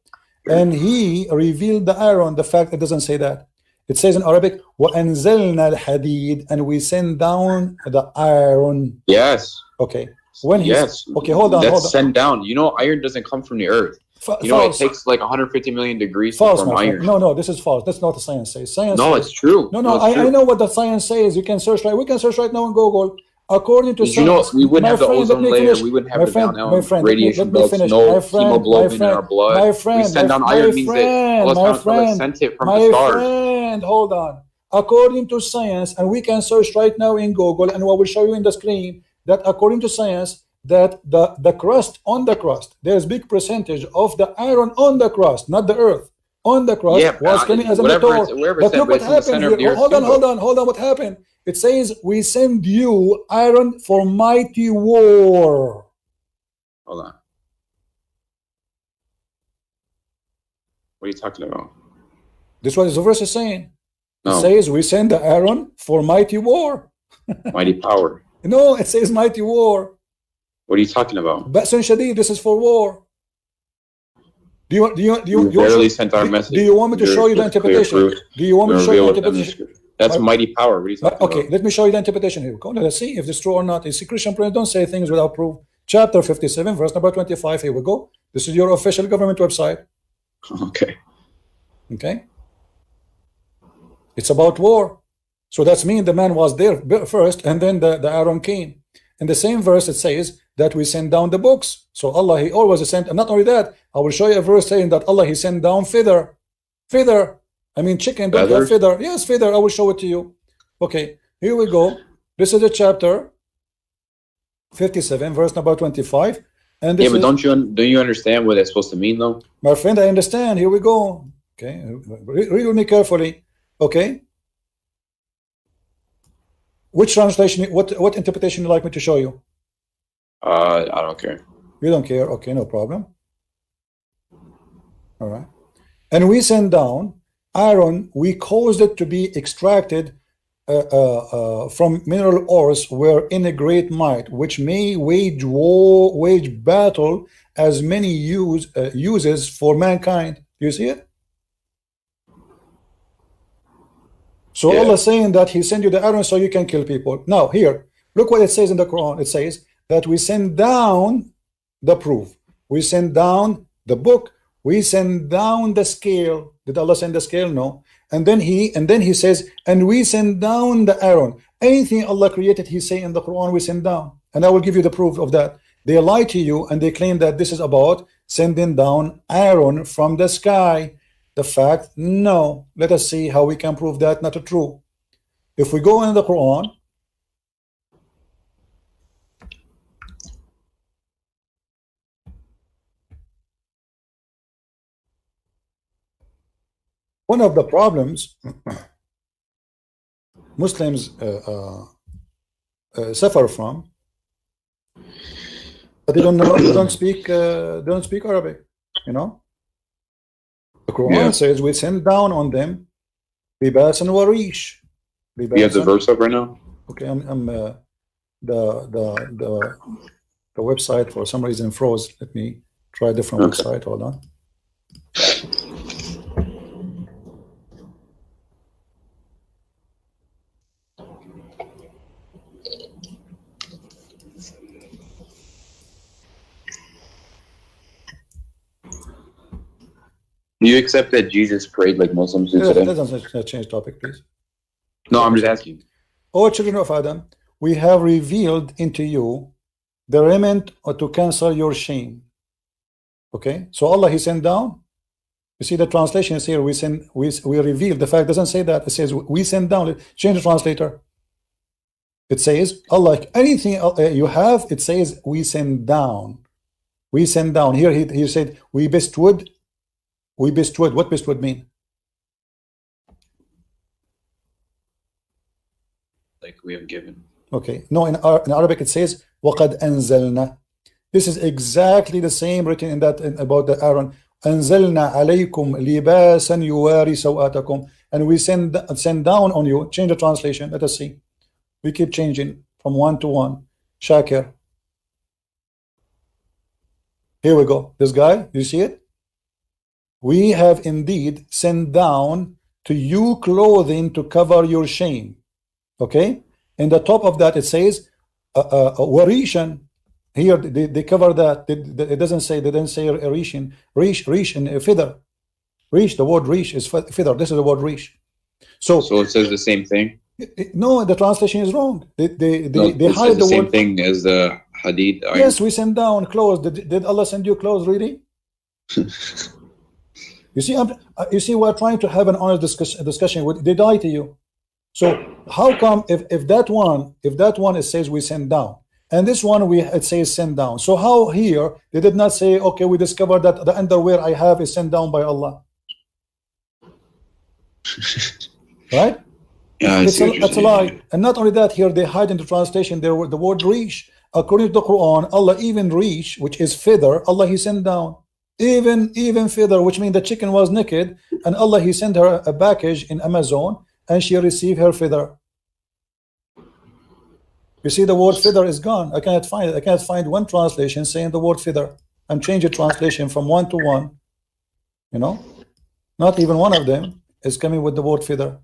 and he revealed the iron. The fact it doesn't say that. It says in Arabic وَأَنزَلْنَا الْحَدِيد, and we send down the iron. Yes. Okay. When he's yes. Okay, hold on. That's sent down. You know, iron doesn't come from the earth. You know, false. it takes like 150 million degrees False, to form iron. No, this is false. That's not what the science says. Science no, says, it's true. No, I know what the science says. You can search right. We can search right now on Google. According to Did science, you know we wouldn't have the ozone layer, we wouldn't have the down radiation belts, no hemoglobin in our blood. We send down iron means that Allah sent it from the stars. My friend, hold on. According to science, and we can search right now in Google, and I will show you in the screen that according to science, that the crust on the crust, there's big percentage of the iron on the crust, not the earth, on the crust was coming as a meteor. But look what happened here. Hold on. What happened? It says we send you iron for mighty war. Hold on. What are you talking about? This is what the verse is saying. No. It says we send the iron for mighty war. Mighty power. No, it says mighty war. What are you talking about? Ba'sun Shadid, this is for war. Do you barely sent our message. Do you want me to show you the interpretation? Do you want me to show you the interpretation? That's mighty power. What are you talking about? Okay, let me show you the interpretation here. Let's see if it's true or not. You see, Christian friends don't say things without proof. Chapter 57, verse number 25. Here we go. This is your official government website. Okay. Okay. It's about war. So that's mean the man was there first, and then the Aaron came. In the same verse, it says that we send down the books. So Allah, He always sent, and not only that, I will show you a verse saying that Allah, He sent down feather. Feather. I mean, chicken don't have feather. Yes, feather. I will show it to you. Okay, here we go. This is the chapter 57, verse number 25. And this but don't you understand what it's supposed to mean, though? My friend, I understand. Here we go. Okay, read with me carefully. Okay. Which translation? What interpretation would you like me to show you? I don't care. You don't care? Okay, no problem. All right. And we send down iron. We caused it to be extracted from mineral ores, where in a great might, which may wage war, wage battle, as many uses for mankind. Do you see it? So yeah. Allah saying that He sent you the iron so you can kill people. Now here, look what it says in the Quran. It says that we send down the proof, we send down the book, we send down the scale. Did Allah send the scale? No. And then he says, and we send down the iron. Anything Allah created, He say in the Quran, we send down. And I will give you the proof of that. They lie to you and they claim that this is about sending down iron from the sky. The fact, no. Let us see how we can prove that not true. If we go in the Quran, one of the problems Muslims suffer from, but they don't speak Arabic, you know. The Quran says we send down on them Bibas and Warish. You have the verse up right now? Okay, I'm the The website for some reason froze. Let me try a different website. Hold on. Do you accept that Jesus prayed like Muslims do today? Let's change topic, please. No, I'm just asking. O children of Adam, we have revealed into you the remnant to cancel your shame. Okay, so Allah He sent down. You see the translation is here. We reveal. The fact doesn't say that. It says we send down. Change the translator. It says Allah. Anything you have, it says we send down. We send down. Here he said we bestowed. We bestowed. What bestowed mean? Like we have given. Okay. No, in Arabic it says وَقَدْ أَنزَلْنَا. This is exactly the same written in that about the Aaron. أَنزَلْنَا عَلَيْكُمْ لِبَاسًا يُوَارِي سَوْآتَكُمْ. And we send down on you. Change the translation. Let us see. We keep changing from one to one. Shakir. Here we go. This guy, you see it? We have indeed sent down to you clothing to cover your shame. Okay? In the top of that it says warishan. Here they cover that. It doesn't say, they didn't say rishin. Rish and feather. Rish, the word rish is feather. This is the word rish. So it says the same thing? No, the translation is wrong. They hide the same word. Thing as the hadith. Yes, we send down clothes. Did Allah send you clothes really? You see, we're trying to have an honest discussion. They lie to you. So how come if that one it says we send down, and this one it says send down? So how here they did not say, okay, we discovered that the underwear I have is sent down by Allah, right? Yeah, it's a lie. And not only that, here they hide in the translation the word rish. According to the Quran, Allah even rish, which is feather, Allah He sent down. Even feather, which means the chicken was naked, and Allah He sent her a package in Amazon, and she received her feather. You see, the word feather is gone. I cannot find it. I cannot find one translation saying the word feather. I'm changing translation from one to one. You know, not even one of them is coming with the word feather.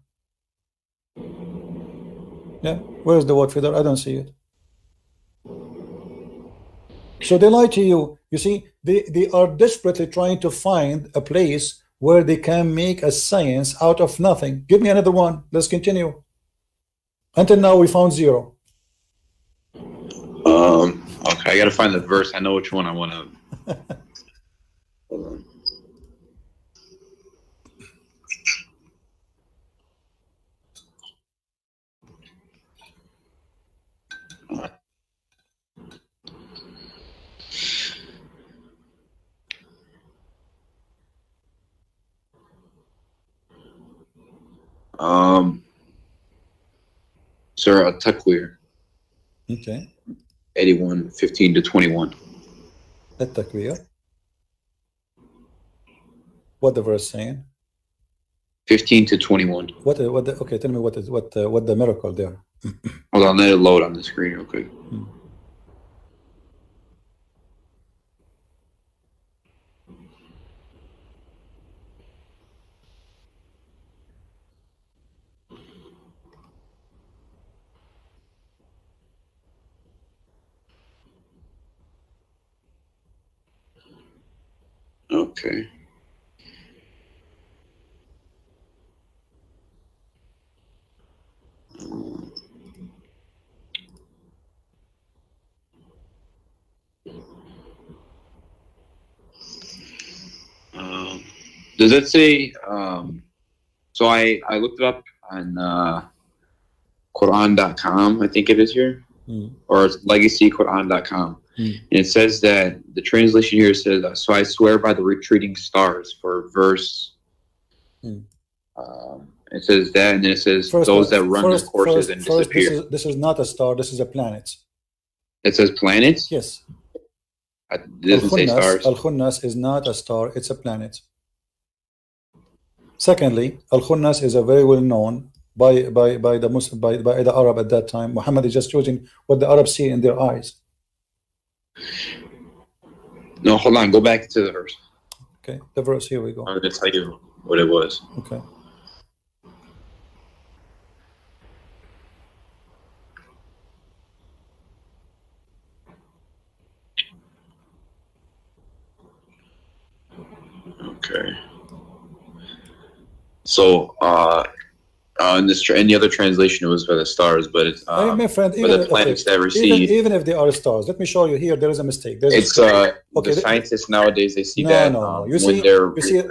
Yeah, where is the word feather? I don't see it. So they lie to you. You see, they are desperately trying to find a place where they can make a science out of nothing. Give me another one. Let's continue. Until now, we found zero. Okay, I gotta find the verse. I know which one I want to. Hold on. Surah At-Takwir. Okay. 81, 15 to 21. At-Takwir. What the verse saying? 15 to 21. Okay, tell me what the miracle there. Hold on, let it load on the screen real quick. Okay. Does it say? So I looked it up on Quran.com. I think it is here, or it's legacyquran.com. And it says that the translation here says, "So I swear by the retreating stars," for verse. It says that, and then it says those that run their courses and disappear. This is not a star. This is a planet. It says planets. Yes. It doesn't say stars. Al-Khunnas is not a star. It's a planet. Secondly, Al-Khunnas is a very well known by the Muslim, by the Arab at that time. Muhammad is just choosing what the Arabs see in their eyes. No, hold on. Go back to the verse. Okay, the verse. Here we go. I'm going to tell you what it was. Okay. Okay. So, in the other translation, it was for the stars, but it's my friend, for the planets that recede. Even if they are stars, let me show you here. There is a mistake. It's the scientists nowadays, they see that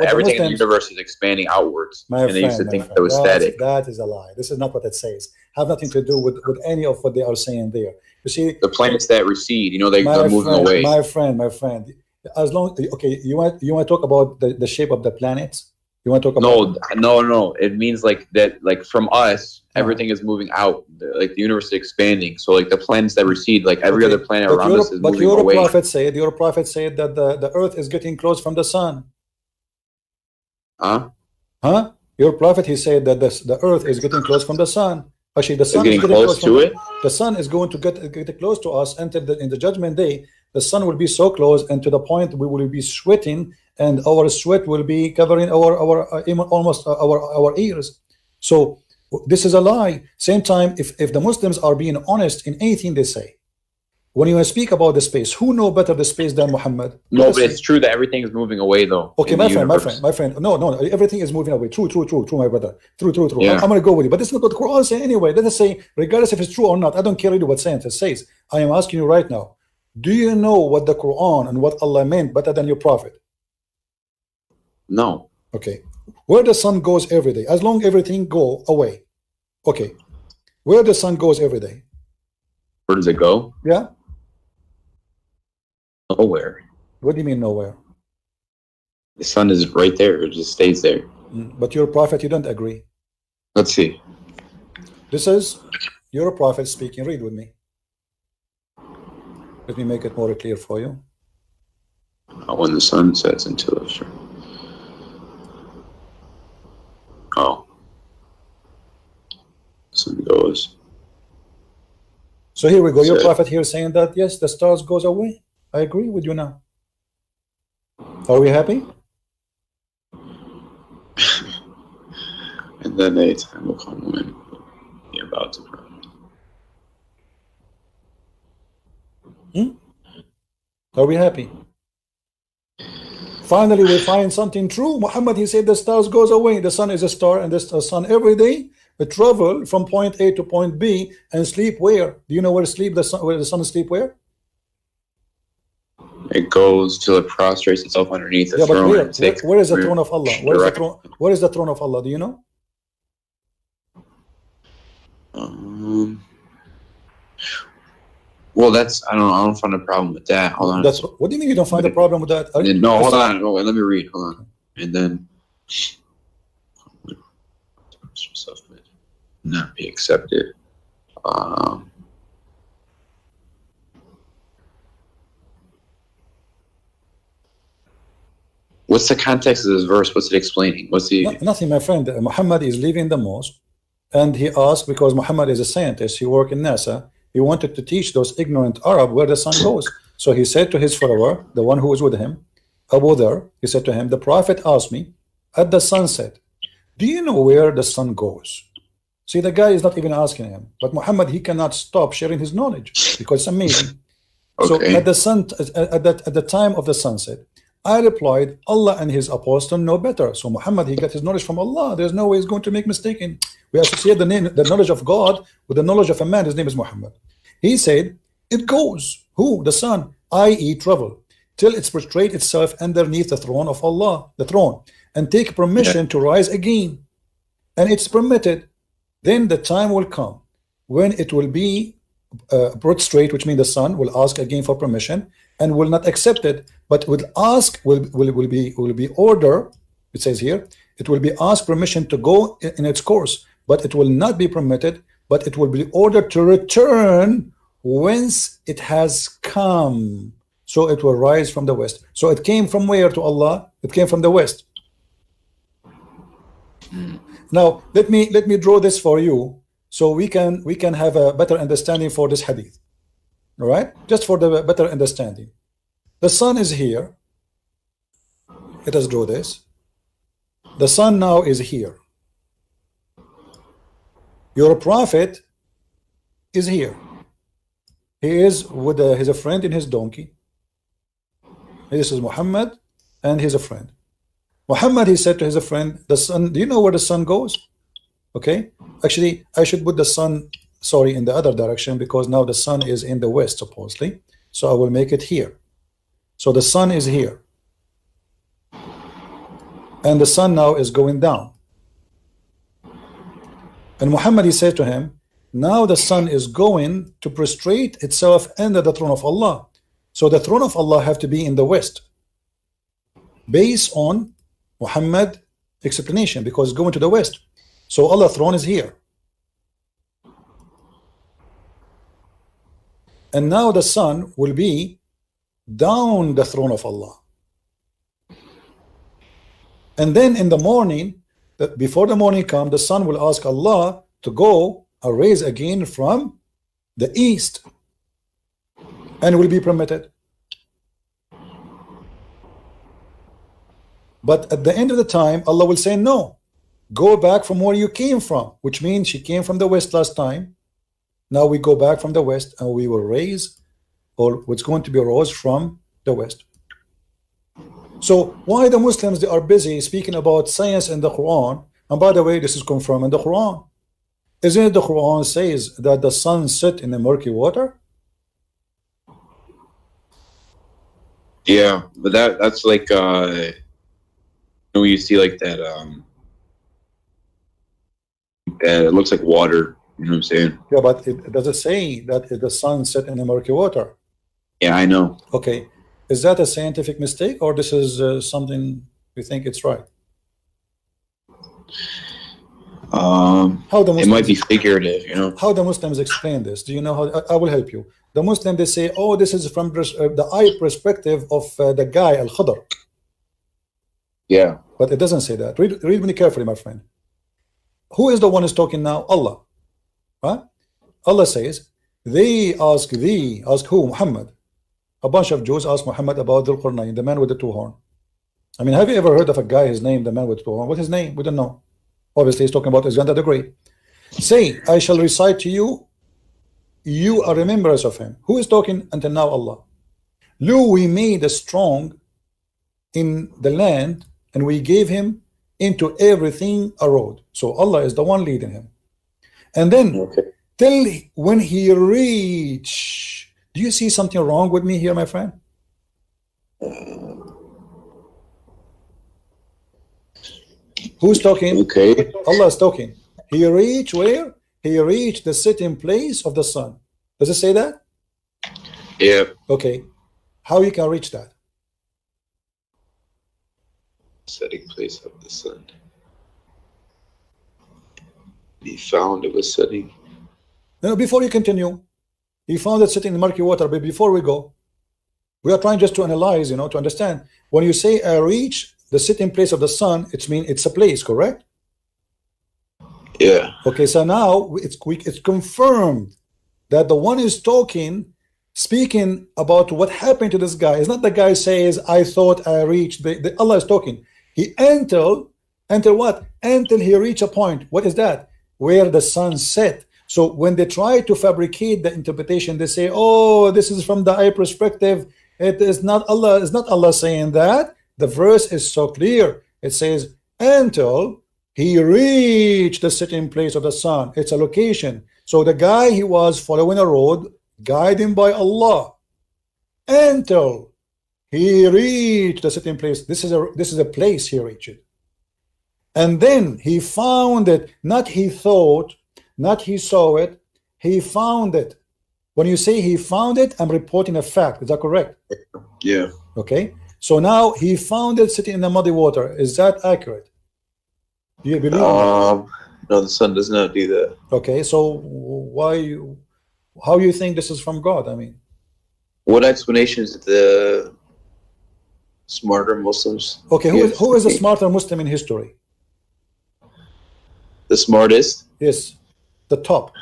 everything in the universe is expanding outwards, and they used to think that was static. That is a lie. This is not what it says. Have nothing to do with any of what they are saying there. You see, the planets that recede, you know, they're moving away. My friend. As long you want to talk about the shape of the planets. You want to talk about no. It means like that, like from us, everything is moving out. Like the universe is expanding. So like the planets that recede, like every other planet around us is moving away. But your prophet said that the earth is getting close from the sun. Huh? Your prophet, he said that the earth is getting close from the sun. Actually, the sun is getting close to it. The sun is going to get close to us until in the judgment day. The sun will be so close, and to the point we will be sweating, and our sweat will be covering almost our ears. So this is a lie. Same time, if the Muslims are being honest in anything they say, when you speak about the space, who know better the space than Muhammad? No, but it's true that everything is moving away, though. Okay, my friend. No, everything is moving away. True, my brother. True. Yeah. I'm gonna go with you, but this is not what the Quran says anyway. Let us say, regardless if it's true or not, I don't care really what science says. I am asking you right now. Do you know what the Quran and what Allah meant better than your prophet? No. Okay. Where the sun goes every day, as long as everything go away. Okay. Where the sun goes every day. Where does it go? Yeah. Nowhere. What do you mean nowhere? The sun is right there. It just stays there. But your prophet, you don't agree. Let's see. This is your prophet speaking. Read with me. Let me make it more clear for you. When the sun sets until it's sun goes. So here we go. Your prophet here saying that yes, the stars goes away. I agree with you now. Are we happy? And then a time will come when you're about to pray. Are we happy? Finally, we find something true. Muhammad, he said the stars goes away. The sun is a star, and the sun every day we travel from point A to point B and sleep where? Do you know where the sun sleep where? It goes till it prostrates itself underneath the throne. Where is the throne of Allah? Where is the throne of Allah? Do you know? Well, I don't find a problem with that. Hold on. What do you mean you don't find a problem with that? No, hold on. Oh, let me read. Hold on. And then not be accepted. What's the context of this verse? What's it explaining? Nothing, my friend. Muhammad is leaving the mosque, and he asked, because Muhammad is a scientist, he worked in NASA. He wanted to teach those ignorant Arab where the sun goes. So he said to his follower, the one who was with him, Abu Dhar, he said to him, the prophet asked me at the sunset, do you know where the sun goes? See, the guy is not even asking him, but Muhammad, he cannot stop sharing his knowledge because it's amazing. Okay. So at the time of the sunset, I replied, Allah and his apostle know better. So Muhammad, he got his knowledge from Allah. There's no way he's going to make mistake in. We associate the knowledge of God with the knowledge of a man. His name is Muhammad. He said, it goes, who? The sun, i.e. travel, till it's prostrate itself underneath the throne of Allah, the throne, and take permission to rise again. And it's permitted. Then the time will come when it will be prostrate, which means the sun will ask again for permission and will not accept it, but will ask, will be order. It says here, it will be asked permission to go in its course, but it will not be permitted, but it will be ordered to return whence it has come. So it will rise from the west. So it came from where to Allah? It came from the west. Now let me draw this for you, so we can have a better understanding for this hadith. All right, just for the better understanding. The sun is here. Let us draw this. The sun now is here. Your prophet is here. He is with he's a friend in his donkey. This is Muhammad, and he's a friend. Muhammad, he said to his friend, the sun, do you know where the sun goes? Okay, actually I should put the sun, sorry, in the other direction, because now the sun is in the west supposedly, so I will make it here. So the sun is here, and the sun now is going down, and Muhammad, he said to him, now the sun is going to prostrate itself under the throne of Allah. So the throne of Allah have to be in the west, based on Muhammad explanation, because it's going to the west. So Allah's throne is here. And now the sun will be down the throne of Allah. And then in the morning, that before the morning comes, the sun will ask Allah to go arise again from the east, and will be permitted. But at the end of the time, Allah will say, no, go back from where you came from, which means she came from the west last time. Now we go back from the west, and we will raise, or what's going to be rose from the west. So why the Muslims, they are busy speaking about science in the Quran? And by the way, this is confirmed in the Quran. Isn't it the Quran says that the sun set in the murky water? Yeah, but that's like you see like that it looks like water, you know what I'm saying? Yeah, but it does it say that the sun set in the murky water? Yeah, I know. Okay, is that a scientific mistake, or this is something you think it's right? How the Muslims, it might be figurative, you know. How the Muslims explain this? Do you know how? I will help you. The Muslim, they say, oh, this is from the eye perspective of the guy Al-Khadr. Yeah, but it doesn't say that. Read me carefully, my friend. Who is the one who's talking now? Allah. Right? Allah says, they ask thee, ask who? Muhammad. A bunch of Jews ask Muhammad about the Qur'an, the man with the two horn. I mean, have you ever heard of a guy, his name, the man with the two horn? What's his name? We don't know. Obviously, he's talking about Alexander the Great. Say, I shall recite to you, you are remembrance of him. Who is talking until now? Allah. Lo, we made a strong in the land, and we gave him into everything a road. So Allah is the one leading him. And then till when he reached, do you see something wrong with me here, my friend? Who's talking? Okay. Allah is talking. He reached where? He reached the sitting place of the sun. Does it say that? Yeah. Okay. How you can reach that? Setting place of the sun. He found it was setting. No, before you continue, he found it sitting in murky water. But before we go, we are trying just to analyze, you know, to understand. When you say I reach the sitting place of the sun, it means it's a place, correct? Yeah. Okay, so now it's confirmed that the one is talking, speaking about what happened to this guy. It's not the guy says, I thought I reached. Allah is talking. He until what? Until he reached a point. What is that? Where the sun set. So when they try to fabricate the interpretation, they say, oh, this is from the eye perspective. It is not Allah. It's not Allah saying that. The verse is so clear. It says, until he reached the sitting place of the sun. It's a location. So the guy, he was following a road, guided by Allah, until he reached the sitting place. This is a place he reached. And then he found it. Not he thought, not he saw it. He found it. When you say he found it, I'm reporting a fact. Is that correct? Yeah. Okay. So now he found it sitting in the muddy water. Is that accurate? Do you believe? No, the sun does not do that. Okay. So how you think this is from God? I mean, what explanations did the smarter Muslims? Okay. Who is a smarter Muslim in history? The smartest? Yes. The top.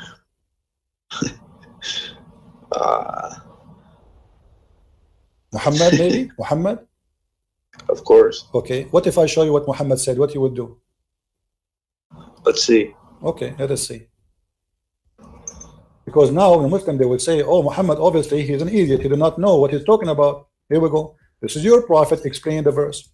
Muhammad, maybe? Muhammad? Of course. Okay. What if I show you what Muhammad said? What you would do? Let's see. Okay, let us see. Because now in Muslim they would say, oh, Muhammad, obviously he's an idiot. He did not know what he's talking about. Here we go. This is your prophet explaining the verse.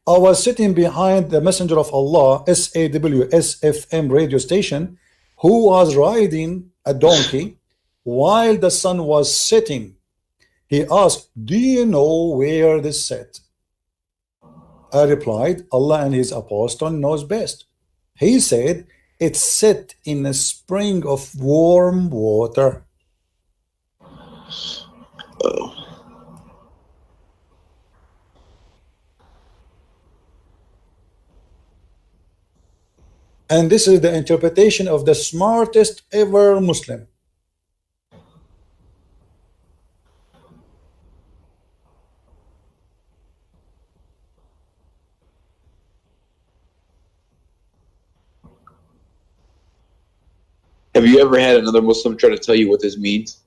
I was sitting behind the messenger of Allah, SAW, SFM radio station, who was riding a donkey while the sun was setting. He asked, do you know where this set? I replied, Allah and his apostle knows best. He said, it's set in a spring of warm water. Oh. And this is the interpretation of the smartest ever Muslim. Have you ever had another Muslim try to tell you what this means?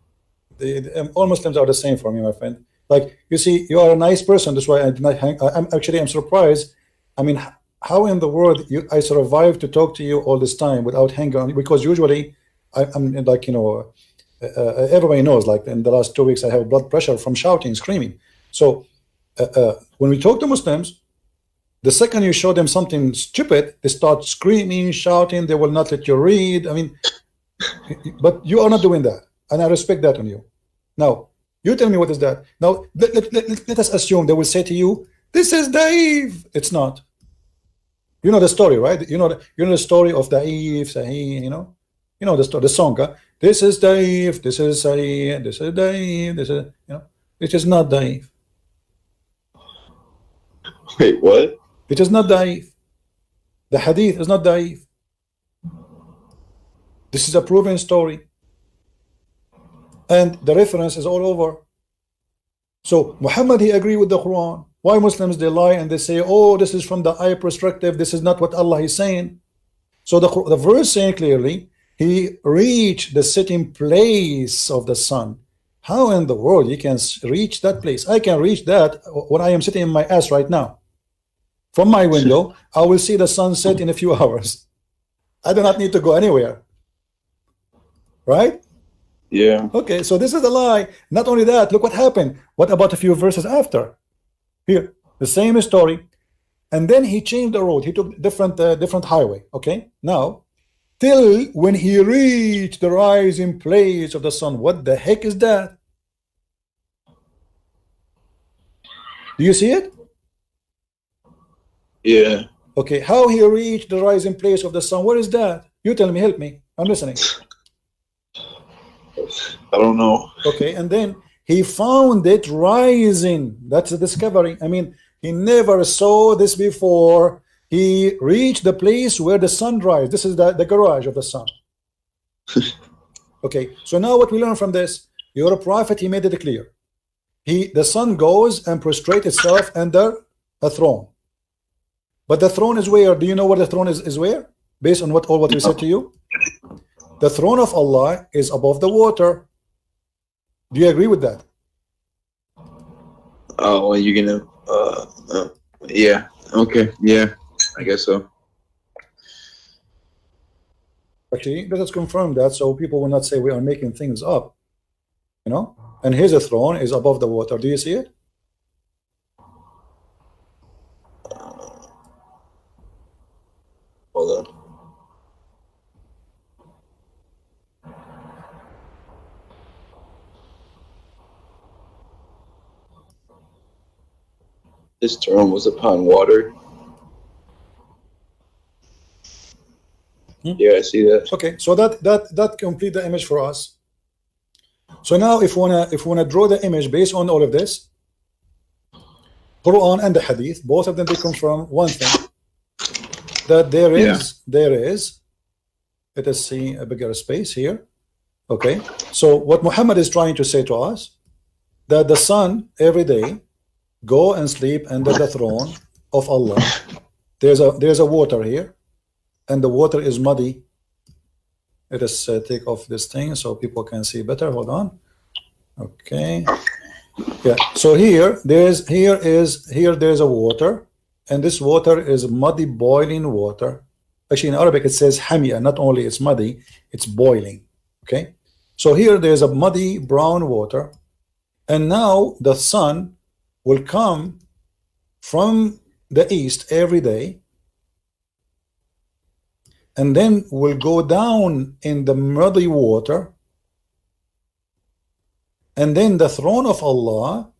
All Muslims are the same for me, my friend. Like, you see, you are a nice person. That's why I'm surprised. I mean, how in the world I survived to talk to you all this time without hanging on? Because usually I'm like, you know, everybody knows, like in the last 2 weeks I have blood pressure from shouting, screaming. So when we talk to Muslims, the second you show them something stupid, they start screaming, shouting. They will not let you read. I mean, but you are not doing that, and I respect that on you. Now you tell me, what is that? Now let us assume they will say to you, this is Dave. It's not. You know the story, right? You know the story of Dave, Sahih, you know the story, the song. Huh? This is Dave, this is Sahih, this is Dave, this is, you know, it is not Dave. Wait, what? It is not Dave. The hadith is not Dave. This is a proven story. And the reference is all over. So Muhammad, he agreed with the Quran. Why Muslims, they lie and they say, oh, this is from the eye perspective, this is not what Allah is saying. So the verse saying clearly, he reached the sitting place of the sun. How in the world you can reach that place? I can reach that when I am sitting in my ass right now. From my window, I will see the sunset in a few hours. I do not need to go anywhere. Right? Yeah. Okay, so this is a lie. Not only that, look what happened. What about a few verses after? Here, the same story. And then he changed the road. He took different highway. Okay, now, till when he reached the rising place of the sun. What the heck is that? Do you see it? Yeah. Okay, how he reached the rising place of the sun? What is that? You tell me, help me. I'm listening. I don't know. Okay, and then he found it rising. That's a discovery. I mean, he never saw this before. He reached the place where the sun rises. This is the garage of the sun. Okay, so now what we learn from this, you're a prophet, he made it clear. The sun goes and prostrates itself under a throne. But the throne is where? Do you know where the throne is where? Based on what we said to you? The throne of Allah is above the water. Do you agree with that? Oh, well, you're gonna yeah. Okay, yeah, I guess so. Actually, let us confirm that so people will not say we are making things up. You know? And his throne is above the water. Do you see it? Hold on. This throne was upon water. Yeah, I see that. Okay, so that complete the image for us. So now if we wanna draw the image based on all of this, Quran and the Hadith, both of them, they confirm one thing, that there is, let us see a bigger space here. Okay, so what Muhammad is trying to say to us, that the sun every day go and sleep under the throne of Allah. There's a water here, and the water is muddy. Let us take off this thing so people can see better. Hold on. Okay. Yeah. So there's a water, and this water is muddy, boiling water. Actually, in Arabic it says hamia. Not only it's muddy, it's boiling. Okay. So here there's a muddy brown water, and now the sun will come from the east every day, and then will go down in the muddy water, and then the throne of Allah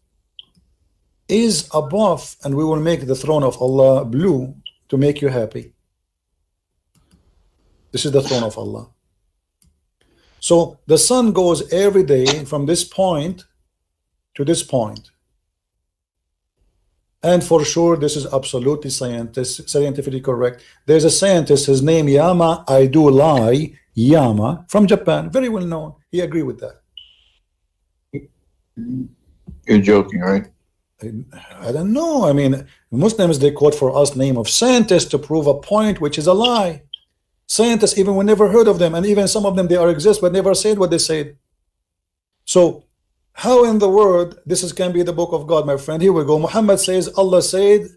is above, and we will make the throne of Allah blue to make you happy. This is the throne of Allah. So the sun goes every day from this point to this point. And for sure, this is absolutely scientifically correct. There's a scientist, his name Yama, I do lie, Yama, from Japan, very well known. He agreed with that. You're joking, right? I don't know. I mean, Muslims, they quote for us name of scientists to prove a point which is a lie. Scientists, even we never heard of them, and even some of them, they are exist, but never said what they said. So how in the world this can be the book of God, my friend? Here we go. Muhammad says, Allah said,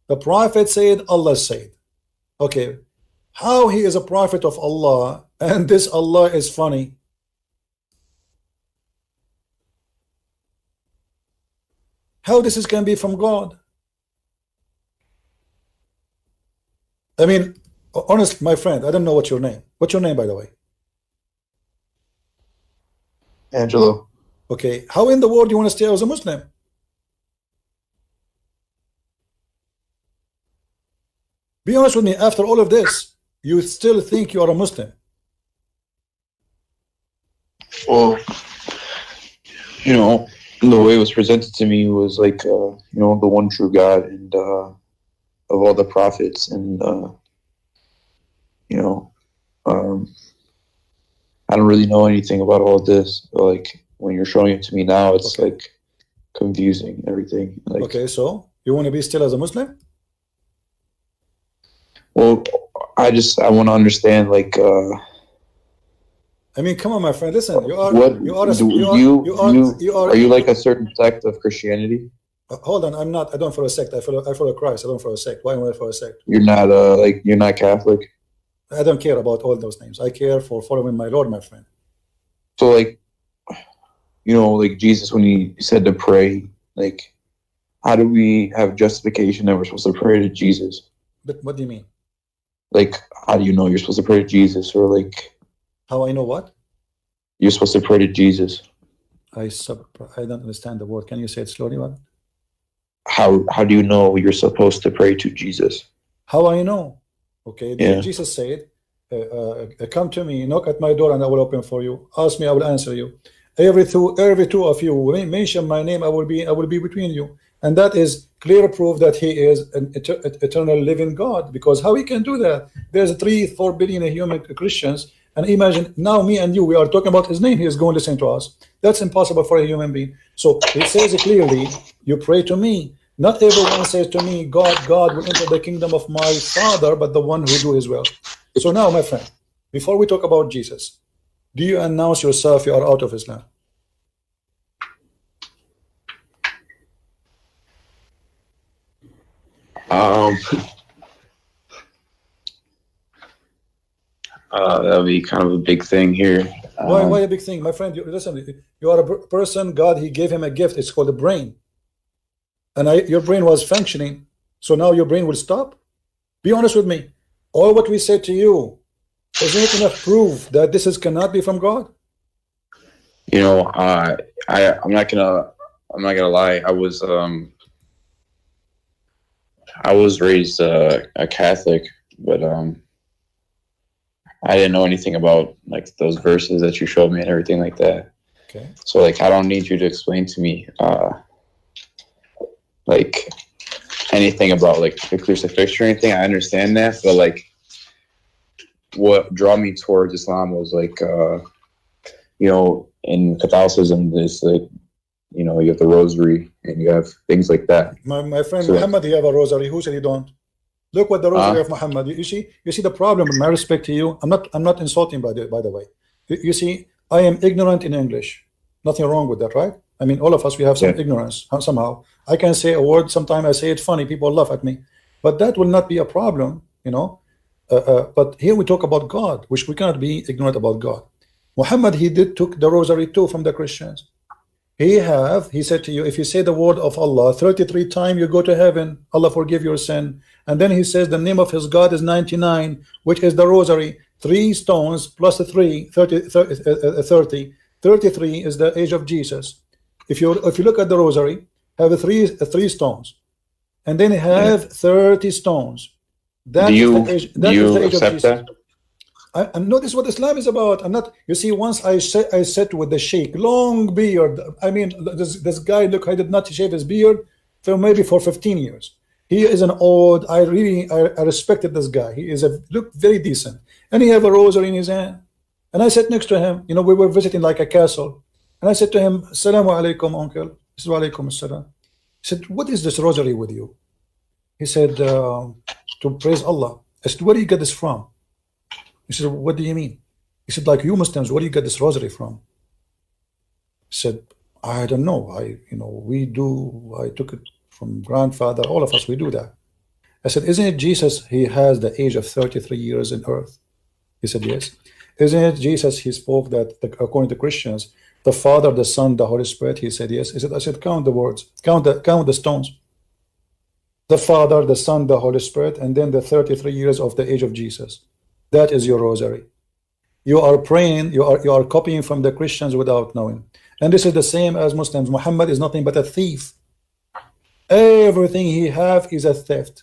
the prophet said, Allah said. Okay, how he is a prophet of Allah and this Allah is funny? How this can be from God? I mean, honestly, my friend, I don't know what's your name. What's your name, by the way? Angelo. Okay, how in the world do you want to stay as a Muslim? Be honest with me, after all of this, you still think you are a Muslim? Well, you know, the way it was presented to me was like, you know, the one true God and of all the prophets, and you know, I don't really know anything about all this, but like when you're showing it to me now, it's okay, like confusing everything. Like, okay, so you want to be still as a Muslim? well, I want to understand, like, I mean, come on, my friend. Listen, are you like a certain sect of Christianity? Hold on, I'm not. I don't follow a sect. I follow Christ. I don't follow a sect. Why am I follow a sect? You're not like, you're not Catholic. I don't care about all those names. I care for following my Lord, my friend. So like, you know, like Jesus, when he said to pray, like, how do we have justification that we're supposed to pray to Jesus? But what do you mean? Like, how do you know you're supposed to pray to Jesus? Or like, how I know what? You're supposed to pray to Jesus. I don't understand the word. Can you say it slowly? What? How do you know you're supposed to pray to Jesus? How I know? Okay, yeah. Jesus said, come to me, knock at my door and I will open for you. Ask me, I will answer you. Every two of you mention my name, I will be between you. And that is clear proof that he is an eternal living God, because how he can do that? There's 3-4 billion human Christians, and imagine now me and you, we are talking about his name, he is going to listen to us. That's impossible for a human being. So it says clearly, you pray to me. Not everyone says to me, God will enter the kingdom of my Father, but the one who do his will. So now, my friend, before we talk about Jesus, do you announce yourself you are out of Islam? That'll be kind of a big thing here. Why a big thing, my friend? Listen, you are a person. God, he gave him a gift. It's called a brain, and your brain was functioning. So now your brain will stop. Be honest with me. All what we said to you, isn't it enough proof that this cannot be from God? You know, I'm not gonna lie. I was raised a Catholic, but I didn't know anything about like those verses that you showed me and everything like that. Okay. So like, I don't need you to explain to me like anything about like the crucifixion or anything. I understand that, but like, what drew me towards Islam was like, you know, in Catholicism, there's like, you know, you have the rosary and you have things like that. My friend, so, Muhammad, you have a rosary. Who said you don't? Look what the rosary of Muhammad. You see the problem. With my respect to you, I'm not insulting by the way. You see, I am ignorant in English. Nothing wrong with that, right? I mean, all of us, we have some ignorance somehow. I can say a word, sometimes I say it funny, people laugh at me, but that will not be a problem, you know. But here we talk about God, which we cannot be ignorant about God. Muhammad, he took the rosary too from the Christians. He said to you, if you say the word of Allah 33 times, you go to heaven, Allah forgive your sin. And then he says the name of his God is 99, which is the rosary, 3 stones plus 30. 33 is the age of Jesus. If you look at the rosary, have three stones, and then have 30 stones. That is the age of Jesus. And notice what Islam is about. I'm not. You see, once I sat with the sheikh, long beard. I mean, this guy. Look, I did not shave his beard for maybe 15 years. He is an old. I respected this guy. He looked very decent, and he have a rosary in his hand. And I sat next to him. You know, we were visiting like a castle, and I said to him, "Assalamu alaikum, uncle." He said, "Wa alaikum assalam." He said, "What is this rosary with you?" He said, "To praise Allah." I said, "Where do you get this from?" He said, "What do you mean?" He said, "Like you Muslims, where do you get this rosary from?" I said, "I don't know. We do. I took it from grandfather. All of us, we do that." I said, "Isn't it Jesus? He has the age of 33 years in earth." He said, "Yes." "Isn't it Jesus? He spoke that according to Christians, the Father, the Son, the Holy Spirit." He said, "Yes." I said, "Count the words. Count the stones. The Father, the Son, the Holy Spirit, and then the 33 years of the age of Jesus. That is your rosary. You are praying, you are copying from the Christians without knowing. And this is the same as Muslims. Muhammad is nothing but a thief. Everything he have is a theft.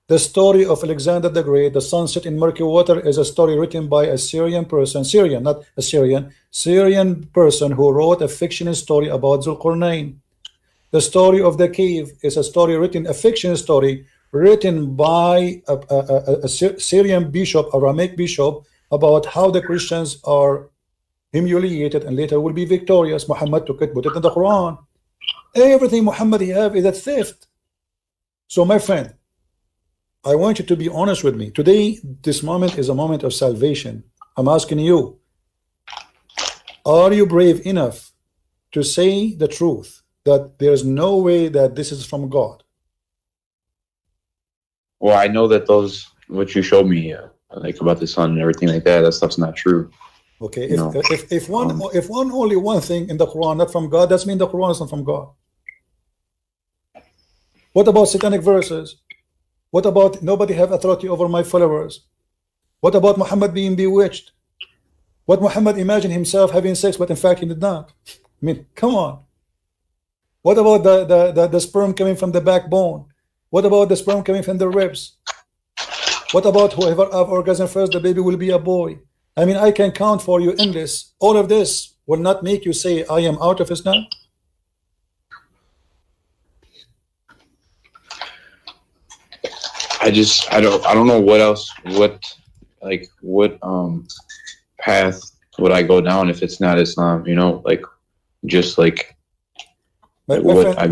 The story of Alexander the Great, the sunset in murky water, is a story written by a Syrian person, not Assyrian, Syrian person who wrote a fictional story about Zulqarnain. The story of the cave is a fictional story written by a Syrian bishop, Aramaic bishop, about how the Christians are humiliated and later will be victorious. Muhammad took it, put it in the Quran. Everything Muhammad he have is a theft. So my friend, I want you to be honest with me. Today, this moment is a moment of salvation. I'm asking you, are you brave enough to say the truth, that there's no way that this is from God? Well, I know that what you showed me, like about the sun and everything like that stuff's not true. Okay, if only one thing in the Quran not from God, that means the Quran is not from God. What about satanic verses? What about nobody have authority over my followers? What about Muhammad being bewitched? What Muhammad imagined himself having sex, but in fact he did not? I mean, come on. What about the sperm coming from the backbone? What about the sperm coming from the ribs? What about whoever have orgasm first, the baby will be a boy? I mean, I can count for you endless. All of this will not make you say, I am out of Islam. I don't know what else, what path would I go down if it's not Islam, my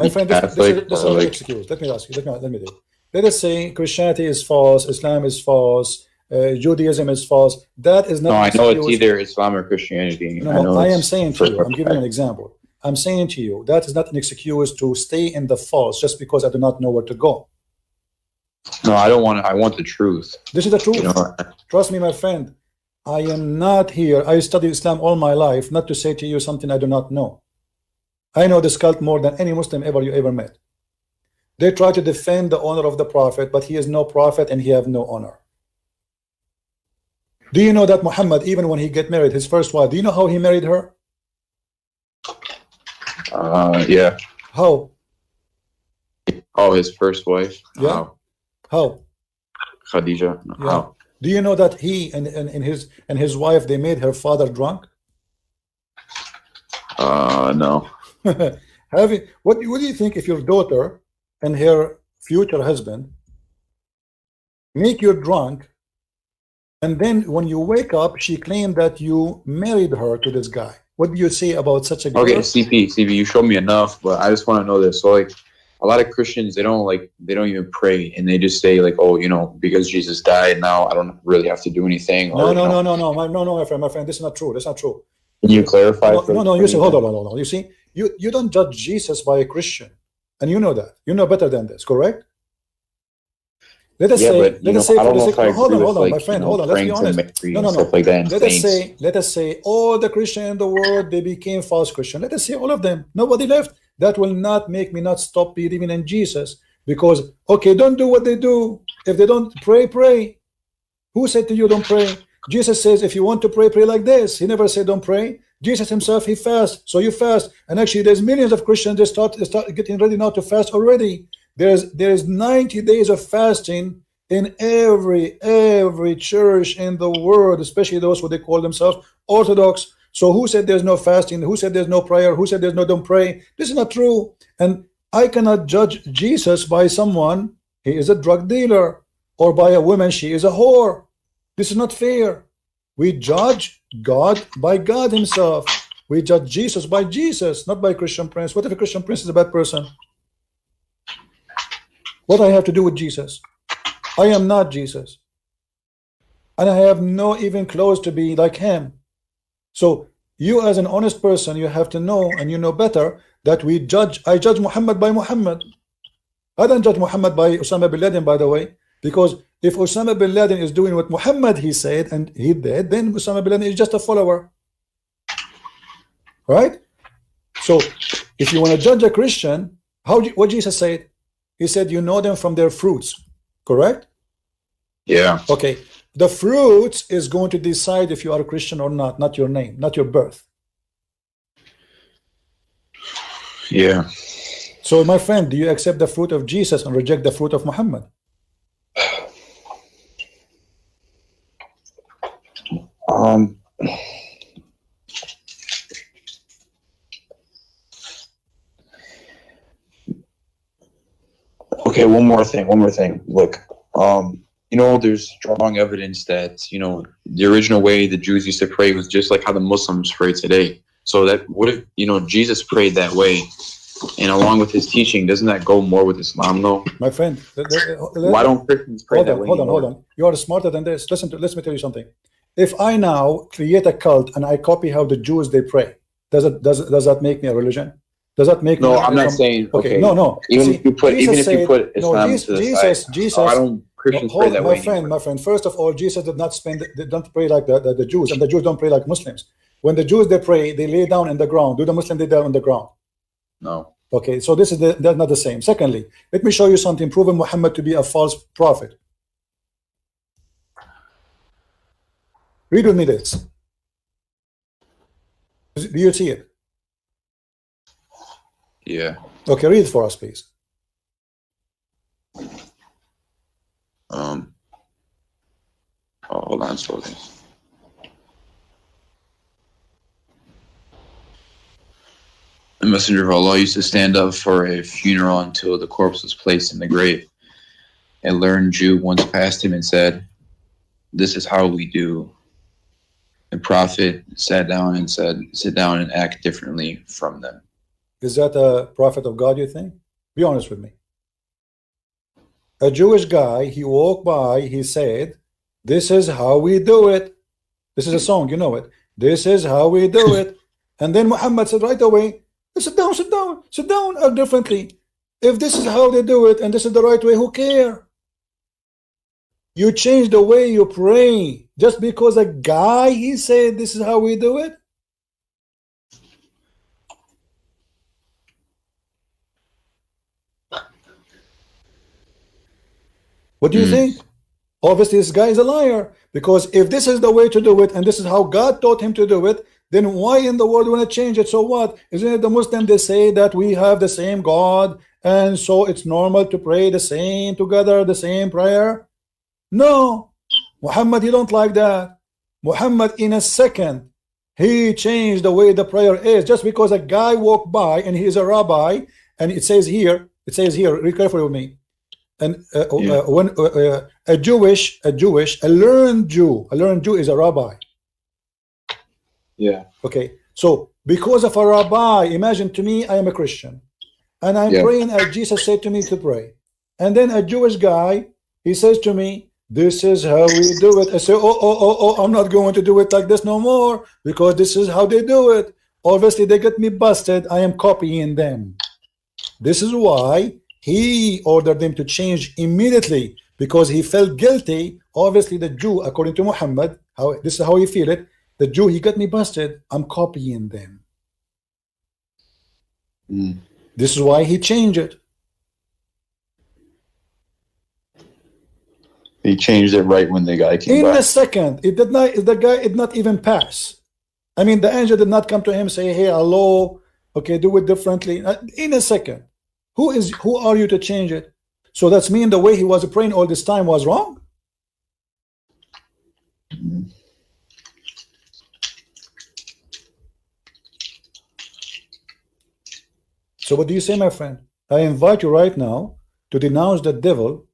friend, this is not an excuse. Let me ask you. Let me do. Let us say Christianity is false, Islam is false, Judaism is false. That is not. No, I know it's either Islam or Christianity. I am saying to you, I'm giving you an example. I'm saying to you, that is not an excuse to stay in the false just because I do not know where to go. No, I don't want. I want the truth. This is the truth. Trust me, my friend. I am not here. I studied Islam all my life, not to say to you something I do not know. I know this cult more than any Muslim you ever met. They try to defend the honor of the Prophet, but he is no prophet and he have no honor. Do you know that Muhammad, even when he get married, his first wife, do you know how he married her? Yeah. How? Oh, his first wife? Yeah. How? Khadija. Yeah. How? Do you know that he and his wife, they made her father drunk? No. What do you think if your daughter and her future husband make you drunk, and then when you wake up, she claimed that you married her to this guy? What do you say about such a girl? Okay, CP, you showed me enough, but I just want to know this. So, a lot of Christians, they don't even pray, and they just say because Jesus died, now I don't really have to do anything. No, my friend, this is not true. That's not true. Can you clarify? No, you see, hold on. You see, you don't judge Jesus by a Christian, and you know that. You know better than this, correct? Let us say, but, let us say, I for don't the know sake, if I hold agree on, with, hold on, like, my friend, hold on. Let's be praying to honest. Mary No, and no, stuff no. like that, and saints. Let us say all the Christians in the world, they became false Christian. Let us say all of them. Nobody left. That will not make me not stop believing in Jesus, because okay, don't do what they do. If they don't pray, pray. Who said to you don't pray? Jesus says if you want to pray, pray like this. He never said don't pray. Jesus himself, he fasts, so you fast. And actually there's millions of Christians, they start getting ready now to fast already. There's 90 days of fasting in every church in the world, especially those who they call themselves Orthodox. So who said there's no fasting? Who said there's no prayer? Who said there's no don't pray? This is not true. And I cannot judge Jesus by someone, he is a drug dealer, or by a woman, she is a whore. This is not fair. We judge God by God himself. We judge Jesus by Jesus, not by Christian Prince. What if a Christian Prince is a bad person? What do I have to do with Jesus? I am not Jesus, and I have no even close to be like him. So you, as an honest person, you have to know, and you know better, that I judge Muhammad by Muhammad. I don't judge Muhammad by Osama bin Laden, by the way, because if Osama bin Laden is doing what Muhammad he said and he did, then Osama bin Laden is just a follower, right? So if you want to judge a Christian, what Jesus said? He said you know them from their fruits, correct? Yeah. Okay, the fruits is going to decide if you are a Christian or not your name, not your birth. Yeah. So my friend, do you accept the fruit of Jesus and reject the fruit of Muhammad? Okay, one more thing. Look, there's strong evidence that, the original way the Jews used to pray was just like how the Muslims pray today. So that what if, Jesus prayed that way, and along with his teaching, doesn't that go more with Islam though? My friend, why don't Christians pray that way? Hold on. You are smarter than this. Let me tell you something. If I now create a cult and I copy how the Jews they pray, does that make me a religion? Does that make me? No, I'm not saying. Okay, no. Even if you put Islam to the side, Jesus. I don't Christians pray that way. My friend. First of all, Jesus did not don't pray like the Jews, and the Jews don't pray like Muslims. When the Jews they pray, they lay down in the ground. Do the Muslims lay down on the ground? No. Okay, so this is that's not the same. Secondly, let me show you something proving Muhammad to be a false prophet. Read with me this. Do you see it? Yeah. Okay, read it for us, please. Hold on, slowly. The messenger of Allah used to stand up for a funeral until the corpse was placed in the grave. A learned Jew once passed him and said, "This is how we do." The Prophet sat down and said, "Sit down and act differently from them." Is that a prophet of God, you think? Be honest with me. A Jewish guy, he walked by, he said, "This is how we do it." This is a song, you know it. "This is how we do it." And then Muhammad said right away, sit down, act differently. If this is how they do it and this is the right way, who care? You change the way you pray just because a guy, he said this is how we do it. What do you think? Obviously this guy is a liar, because if this is the way to do it and this is how God taught him to do it, then why in the world want to change it? So what? Isn't it the Muslim, they say that we have the same God, and so it's normal to pray the same together, the same prayer? No, Muhammad, he don't like that. Muhammad, in a second, he changed the way the prayer is, just because a guy walked by and he is a rabbi, and it says here, read carefully with me. And when a learned Jew is a rabbi. Yeah. Okay. So because of a rabbi, imagine to me, I am a Christian, and I'm praying as Jesus said to me to pray. And then a Jewish guy, he says to me, "This is how we do it." I say, oh, I'm not going to do it like this no more, because this is how they do it. Obviously, they get me busted. I am copying them. This is why he ordered them to change immediately, because he felt guilty. Obviously, the Jew, according to Muhammad, this is how he feel it. The Jew, he got me busted. I'm copying them. This is why he changed it. He changed it right when the guy came back. In a second. It did not. The guy did not even pass. I mean, the angel did not come to him, say, hey, hello, okay, do it differently. In a second. Who are you to change it? So that's mean the way he was praying all this time was wrong? So what do you say, my friend? I invite you right now to denounce the devil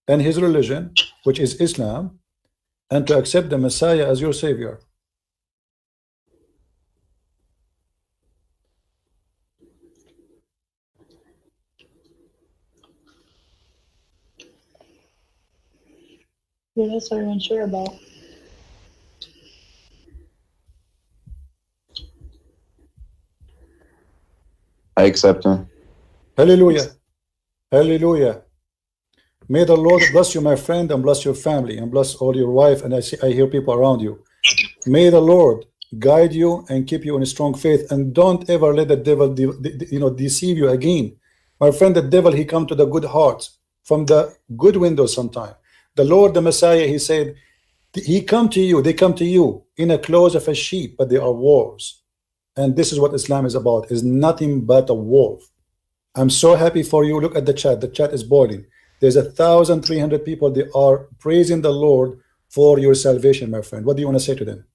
and his religion, which is Islam, and to accept the Messiah as your savior. Yeah, that's what I'm unsure about. I accept him. Hallelujah. Hallelujah. May the Lord bless you, my friend, and bless your family, and bless all your wife, and I hear people around you. May the Lord guide you and keep you in a strong faith, and don't ever let the devil deceive you again. My friend, the devil, he come to the good hearts from the good window sometime. The Lord, the Messiah, he said, he come to you, they come to you in a clothes of a sheep, but they are wolves. And this is what Islam is about, is nothing but a wolf. I'm so happy for you. Look at the chat. The chat is boiling. There's 1,300 people. They are praising the Lord for your salvation, my friend. What do you want to say to them?